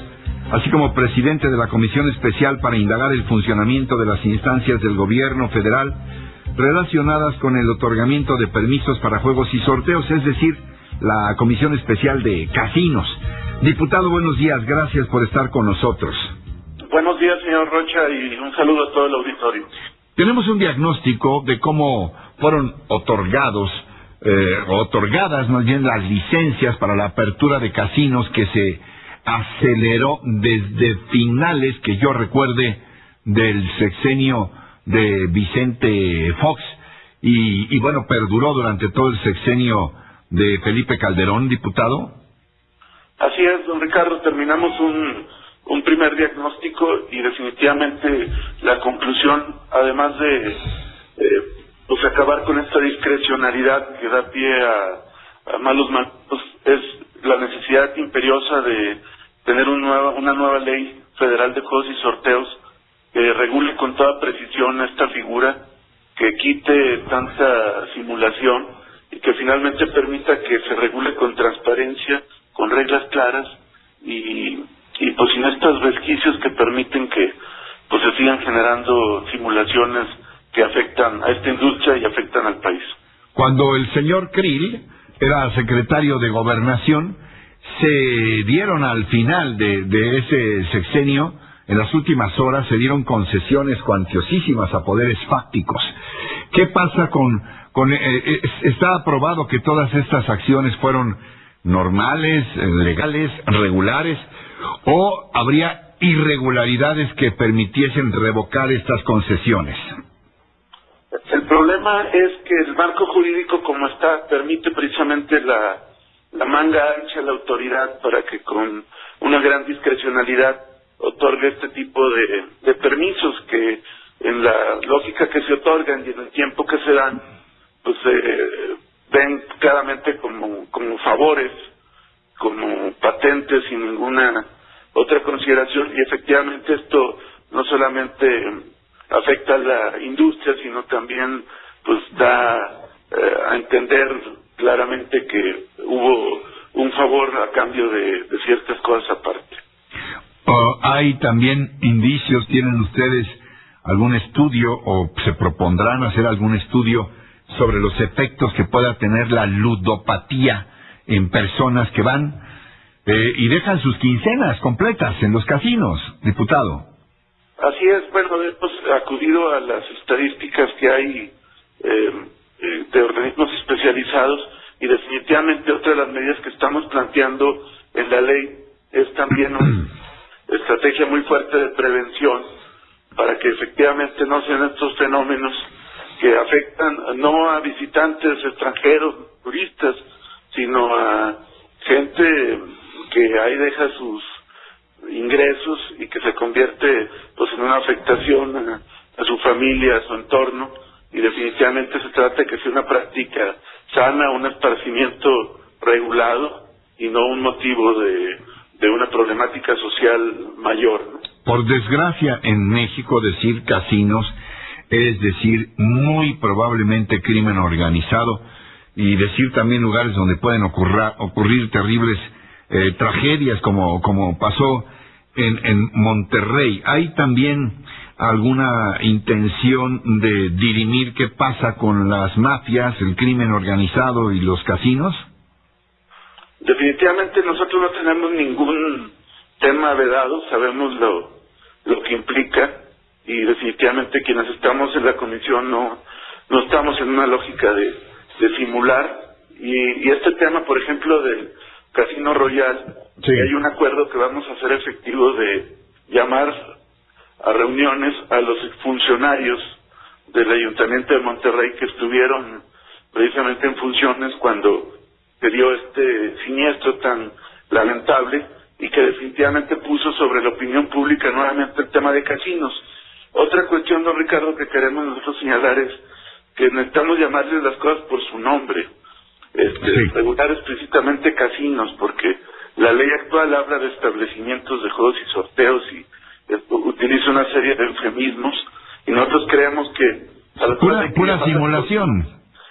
así como presidente de la Comisión Especial para indagar el funcionamiento de las instancias del gobierno federal relacionadas con el otorgamiento de permisos para juegos y sorteos, es decir, la Comisión Especial de Casinos. Diputado, buenos días, gracias por estar con nosotros. Buenos días, señor Rocha, y un saludo a todo el auditorio. Tenemos un diagnóstico de cómo fueron otorgadas más bien las licencias para la apertura de casinos, que se aceleró desde finales, que yo recuerde, del sexenio de Vicente Fox y bueno, perduró durante todo el sexenio de Felipe Calderón, diputado. Así es, don Ricardo, terminamos un primer diagnóstico y definitivamente la conclusión, además de pues acabar con esta discrecionalidad que da pie a malos manejos, es la necesidad imperiosa de tener una nueva ley federal de juegos y sorteos que regule con toda precisión esta figura, que quite tanta simulación y que finalmente permita que se regule con transparencia, con reglas claras y pues sin estos resquicios que permiten que pues se sigan generando simulaciones que afectan a esta industria y afectan al país. Cuando el señor Krill era secretario de Gobernación, se dieron al final de ese sexenio, en las últimas horas, se dieron concesiones cuantiosísimas a poderes fácticos. ¿Qué pasa está aprobado que todas estas acciones fueron normales, legales, regulares, o habría irregularidades que permitiesen revocar estas concesiones? El problema es que el marco jurídico como está permite precisamente la manga ancha a la autoridad para que con una gran discrecionalidad otorgue este tipo de permisos que en la lógica que se otorgan y en el tiempo que se dan pues ven claramente como favores, como patentes sin ninguna otra consideración, y efectivamente esto no solamente afecta a la industria, sino también pues da a entender claramente que hubo un favor a cambio de ciertas cosas aparte. ¿Hay también indicios, tienen ustedes algún estudio o se propondrán hacer algún estudio sobre los efectos que pueda tener la ludopatía en personas que van y dejan sus quincenas completas en los casinos, diputado? Así es, bueno, hemos acudido a las estadísticas que hay de organismos especializados y definitivamente otra de las medidas que estamos planteando en la ley es también una estrategia muy fuerte de prevención para que efectivamente no sean estos fenómenos que afectan no a visitantes extranjeros, turistas, sino a gente que ahí deja sus ingresos y que se convierte pues en una afectación a su familia, a su entorno, y definitivamente se trata de que sea una práctica sana, un esparcimiento regulado y no un motivo de de una problemática social mayor, ¿no? Por desgracia, en México decir casinos es decir muy probablemente crimen organizado, y decir también lugares donde pueden ocurrir terribles tragedias como pasó en Monterrey. ¿Hay también alguna intención de dirimir qué pasa con las mafias, el crimen organizado y los casinos? Definitivamente nosotros no tenemos ningún tema vedado, sabemos lo que implica, y definitivamente quienes estamos en la comisión no estamos en una lógica de simular, y este tema, por ejemplo, del Casino Royal, sí. Hay un acuerdo que vamos a hacer efectivo de llamar a reuniones a los funcionarios del Ayuntamiento de Monterrey que estuvieron precisamente en funciones cuando se dio este siniestro tan lamentable, y que definitivamente puso sobre la opinión pública nuevamente el tema de casinos. Otra cuestión, don Ricardo, que queremos nosotros señalar es que necesitamos llamarles las cosas por su nombre, sí. Regular explícitamente casinos, porque la ley actual habla de establecimientos de juegos y sorteos y utiliza una serie de eufemismos, y nosotros creemos que pura simulación.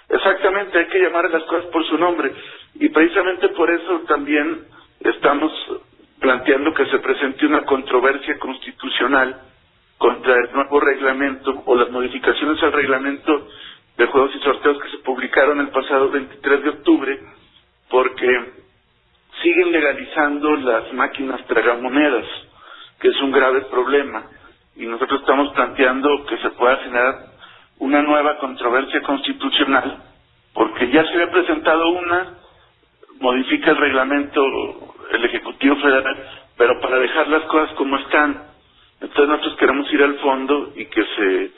Exactamente, hay que llamar a las cosas por su nombre, y precisamente por eso también estamos planteando que se presente una controversia constitucional contra el nuevo reglamento o las modificaciones al reglamento de juegos y sorteos que se publicaron el pasado 23 de octubre, porque siguen legalizando las máquinas tragamonedas, que es un grave problema, y nosotros estamos planteando que se pueda generar una nueva controversia constitucional, porque ya se había presentado una, modifica el reglamento el Ejecutivo Federal, pero para dejar las cosas como están. Entonces nosotros queremos ir al fondo y que se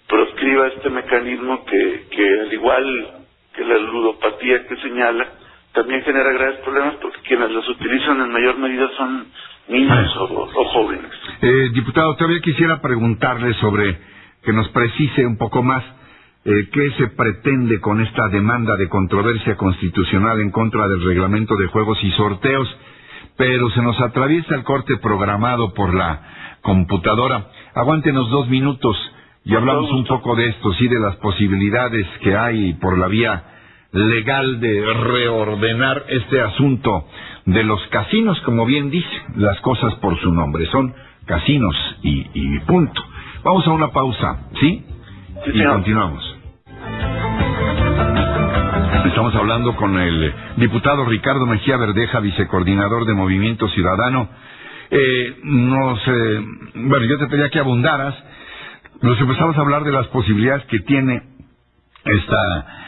proscriba este mecanismo que al igual que la ludopatía que señala, también genera graves problemas, porque quienes los utilizan en mayor medida son niños o jóvenes. Diputado, todavía quisiera preguntarle sobre, que nos precise un poco más, qué se pretende con esta demanda de controversia constitucional en contra del reglamento de juegos y sorteos, pero se nos atraviesa el corte programado por la computadora. Aguántenos 2 minutos y hablamos un poco de esto, sí, de las posibilidades que hay por la vía legal de reordenar este asunto de los casinos, como bien dice, las cosas por su nombre, son casinos y punto. Vamos a una pausa, ¿sí? Y continuamos. Estamos hablando con el diputado Ricardo Mejía Verdeja, vicecoordinador de Movimiento Ciudadano. Bueno, yo te pedía que abundaras. Nos empezamos a hablar de las posibilidades que tiene esta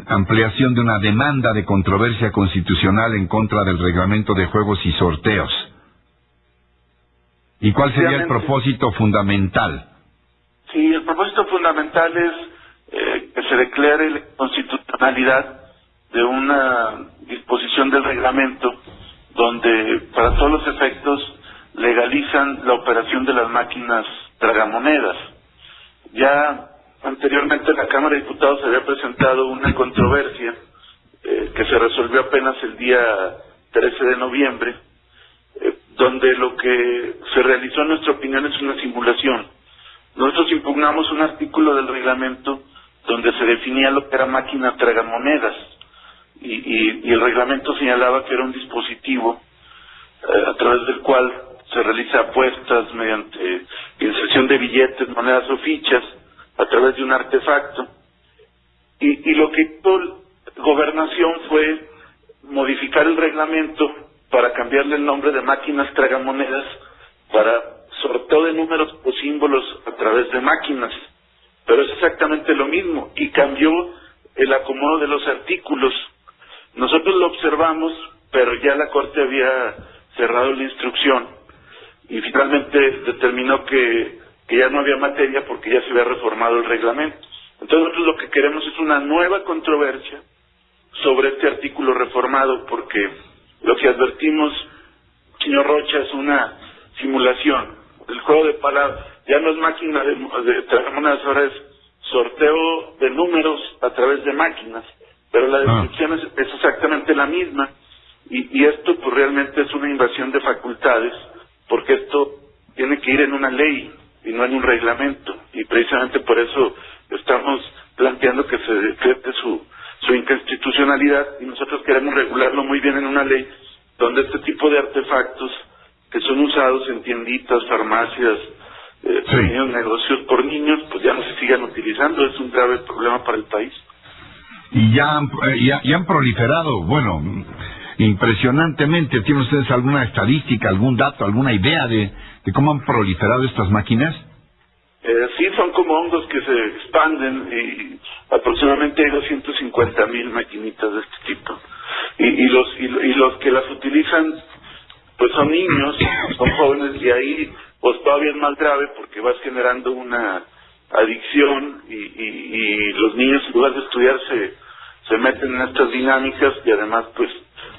ampliación de una demanda de controversia constitucional en contra del reglamento de juegos y sorteos. ¿Y cuál sería el propósito fundamental? Sí, el propósito fundamental es que se declare la constitucionalidad de una disposición del reglamento donde para todos los efectos legalizan la operación de las máquinas tragamonedas. Ya anteriormente en la Cámara de Diputados se había presentado una controversia que se resolvió apenas el día 13 de noviembre, donde lo que se realizó en nuestra opinión es una simulación. Nosotros impugnamos un artículo del reglamento donde se definía lo que era máquina tragamonedas, y el reglamento señalaba que era un dispositivo a través del cual se realiza apuestas mediante inserción de billetes, monedas o fichas a través de un artefacto, y lo que hizo Gobernación fue modificar el reglamento para cambiarle el nombre de máquinas tragamonedas para sorteo de números o símbolos a través de máquinas, pero es exactamente lo mismo, y cambió el acomodo de los artículos. Nosotros lo observamos, pero ya la Corte había cerrado la instrucción y finalmente determinó que ya no había materia porque ya se había reformado el reglamento. Entonces nosotros lo que queremos es una nueva controversia sobre este artículo reformado, porque lo que advertimos, señor Rocha, es una simulación. El juego de palabras ya no es máquina de tragamonedas, ahora es sorteo de números a través de máquinas, pero la descripción es exactamente la misma. y esto pues realmente es una invasión de facultades, porque esto tiene que ir en una ley y no en un reglamento, y precisamente por eso estamos planteando que se decrete su inconstitucionalidad, y nosotros queremos regularlo muy bien en una ley donde este tipo de artefactos que son usados en tienditas, farmacias, pequeños negocios por niños, pues ya no se sigan utilizando. Es un grave problema para el país. Y ya han proliferado, bueno, impresionantemente. ¿Tienen ustedes alguna estadística, algún dato, alguna idea de cómo han proliferado estas máquinas? Sí, son como hongos que se expanden, y aproximadamente hay 250,000 maquinitas de este tipo. Y los que las utilizan pues son niños, son jóvenes, y ahí pues todavía es más grave porque vas generando una adicción, y los niños en lugar de estudiar se meten en estas dinámicas, y además pues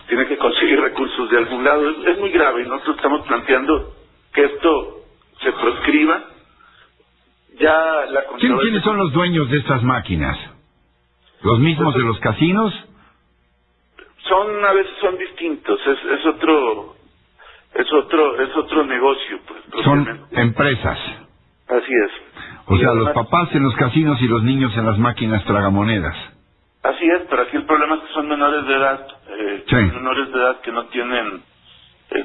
tienen que conseguir recursos de algún lado. Es muy grave, y nosotros estamos planteando que esto se proscriba. Ya la ¿Quiénes son los dueños de estas máquinas? ¿Los mismos de los casinos? A veces son distintos, es otro negocio, pues. Son empresas. Así es. O sea, los papás en los casinos y los niños en las máquinas tragamonedas. Así es, pero aquí el problema es que son menores de edad, menores de edad que no tienen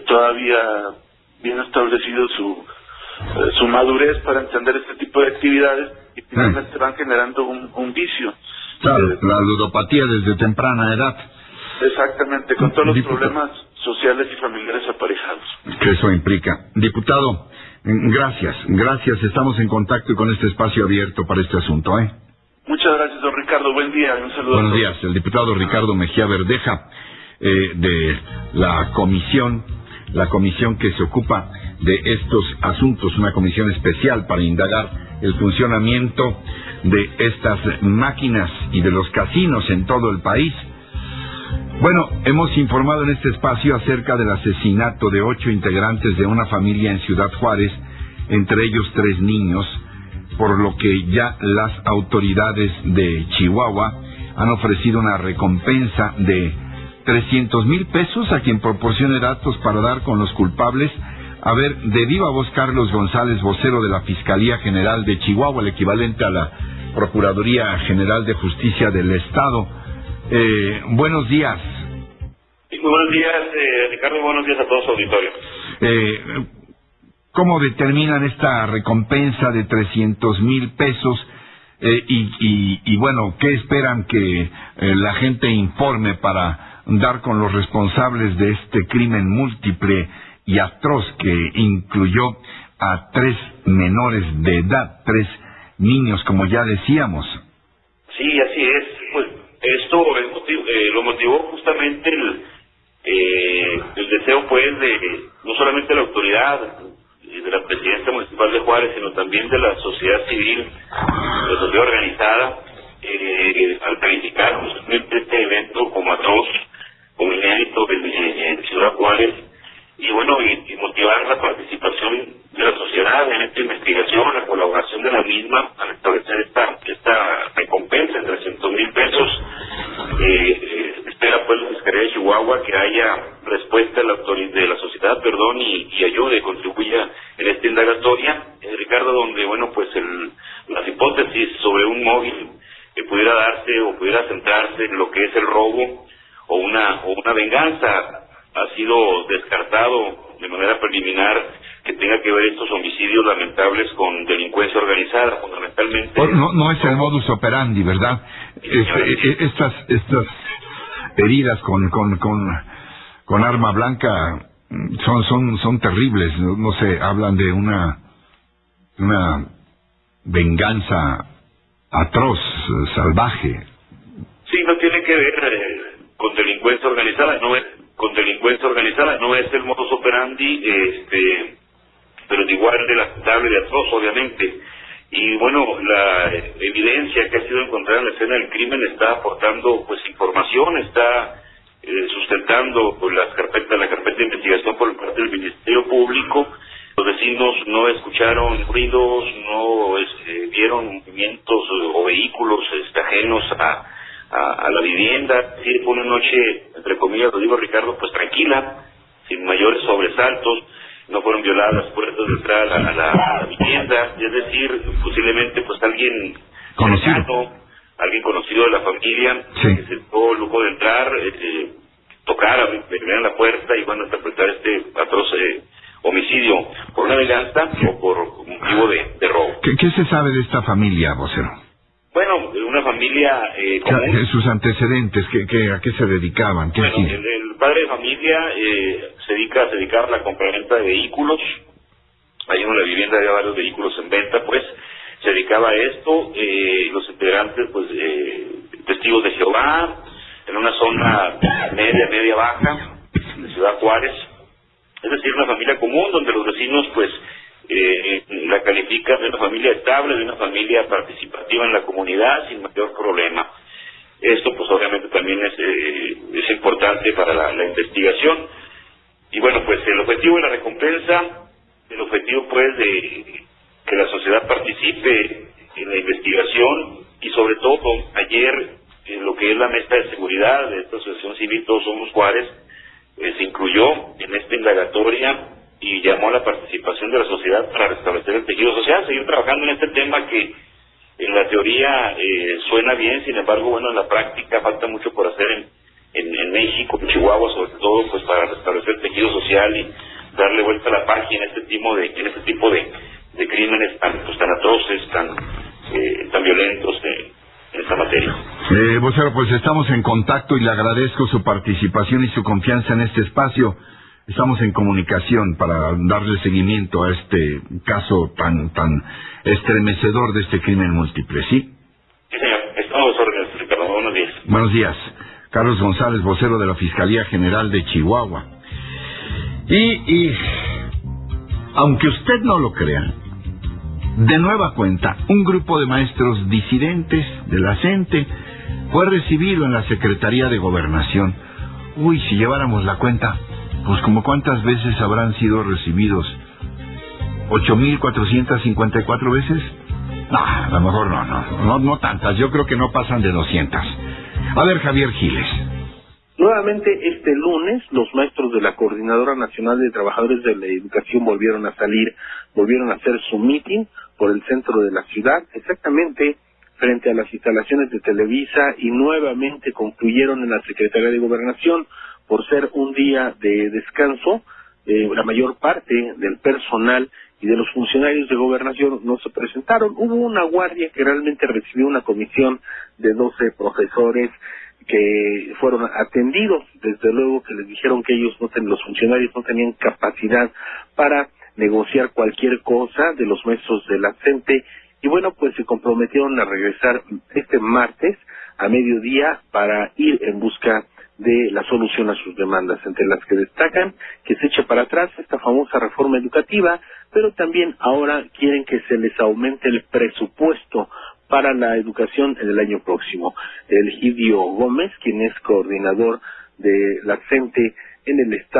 todavía bien establecido su madurez para entender este tipo de actividades, y finalmente van generando un vicio. Claro, la ludopatía desde temprana edad. Exactamente, con todos los problemas sociales y familiares aparejados que eso implica. Diputado, gracias, estamos en contacto y con este espacio abierto para este asunto, Muchas gracias, don Ricardo, buen día, un saludo. Buenos días, el diputado Ricardo Mejía Verdeja, de la comisión que se ocupa de estos asuntos, una comisión especial para indagar el funcionamiento de estas máquinas y de los casinos en todo el país. Bueno, hemos informado en este espacio acerca del asesinato de 8 integrantes de una familia en Ciudad Juárez, entre ellos 3 niños, por lo que ya las autoridades de Chihuahua han ofrecido una recompensa de 300,000 pesos a quien proporcione datos para dar con los culpables. A ver, de viva voz, Carlos González, vocero de la Fiscalía General de Chihuahua, el equivalente a la Procuraduría General de Justicia del Estado. Buenos días. Muy buenos días, Ricardo, y buenos días a todo su auditorio. ¿Cómo determinan esta recompensa de 300,000 pesos? Y bueno, ¿qué esperan que la gente informe para dar con los responsables de este crimen múltiple y atroz que incluyó a 3 menores de edad, 3 niños, como ya decíamos? Sí, así es. Pues esto lo motivó justamente el deseo, pues, de no solamente la autoridad de la presidencia municipal de Juárez, sino también de la sociedad civil, la sociedad organizada, al calificar justamente este evento como atroz, como inédito en Ciudad Juárez, y bueno, y motivar la participación de la sociedad en esta investigación, la colaboración de la misma, al establecer esta recompensa de 300,000 pesos. Espera pues la Fiscalía de Chihuahua que haya respuesta de la sociedad, y ayude, contribuya en esta indagatoria, Ricardo, donde bueno, pues las hipótesis sobre un móvil que pudiera darse o pudiera centrarse en lo que es el robo o una venganza ha sido descartado de manera preliminar, que tenga que ver estos homicidios lamentables con delincuencia organizada, fundamentalmente. No es el modus operandi, ¿verdad? Estas heridas con arma blanca son terribles, no sé, hablan de una venganza atroz, salvaje. Sí, no tiene que ver con delincuencia organizada, no es el modus operandi, pero de igual de lamentable, de atroz, obviamente. Y bueno, la evidencia que ha sido encontrada en la escena del crimen está aportando pues información, está sustentando pues la carpeta de investigación por parte del Ministerio Público. Los vecinos no escucharon ruidos, no vieron movimientos o vehículos ajenos a la vivienda. Sí, fue una noche, entre comillas, lo digo, Ricardo, pues tranquila, sin mayores sobresaltos. No fueron violadas las puertas de entrada a la vivienda, es decir, posiblemente pues alguien cercano, alguien conocido de la familia, que se dio el lujo de entrar, tocar, abrir la puerta y bueno, interpretar este atroz homicidio por una venganza o por motivo de robo. ¿Qué se sabe de esta familia, vocero? Bueno, una familia común. Sus antecedentes, ¿a qué se dedicaban? Bueno, el padre de familia se dedicaba a la compraventa de vehículos. Ahí en la vivienda había varios vehículos en venta, pues se dedicaba a esto. Los integrantes, pues testigos de Jehová, en una zona media baja de Ciudad Juárez. Es decir, una familia común donde los vecinos, pues, la califican de una familia estable, de una familia participativa en la comunidad sin mayor problema. Esto pues obviamente también es importante para la investigación. Y bueno, pues el objetivo de la recompensa, el objetivo pues de que la sociedad participe en la investigación y sobre todo ayer en lo que es la mesa de seguridad de esta asociación civil Todos Somos Juárez, se incluyó en esta indagatoria y llamó a la participación de la sociedad para restablecer el tejido social, seguir trabajando en este tema que en la teoría suena bien, sin embargo, bueno, en la práctica falta mucho por hacer en México, en Chihuahua, sobre todo, pues para restablecer el tejido social y darle vuelta a la página en este tipo de crímenes tan atroces, tan violentos en esta materia. Vocero, pues estamos en contacto y le agradezco su participación y su confianza en este espacio. Estamos en comunicación para darle seguimiento a este caso tan estremecedor de este crimen múltiple, ¿sí? Sí, señor. Estamos órdenes, Ricardo. Buenos días. Buenos días. Carlos González, vocero de la Fiscalía General de Chihuahua. Y aunque usted no lo crea, de nueva cuenta, un grupo de maestros disidentes de la CENTE fue recibido en la Secretaría de Gobernación. Uy, si lleváramos la cuenta, pues como cuántas veces habrán sido recibidos, 8,454 veces. No, a lo mejor no tantas, yo creo que no pasan de 200. A ver, Javier Giles. Nuevamente este lunes los maestros de la Coordinadora Nacional de Trabajadores de la Educación volvieron a hacer su meeting por el centro de la ciudad, exactamente frente a las instalaciones de Televisa, y nuevamente concluyeron en la Secretaría de Gobernación por ser un día de descanso. La mayor parte del personal y de los funcionarios de gobernación no se presentaron. Hubo una guardia que realmente recibió una comisión de 12 profesores que fueron atendidos. Desde luego que les dijeron que los funcionarios no tenían capacidad para negociar cualquier cosa de los maestros de la CENTE, y bueno, pues se comprometieron a regresar este martes a mediodía para ir en busca de la solución a sus demandas, entre las que destacan que se eche para atrás esta famosa reforma educativa, pero también ahora quieren que se les aumente el presupuesto para la educación en el año próximo. El Egidio Gómez, quien es coordinador de la CENTE en el estado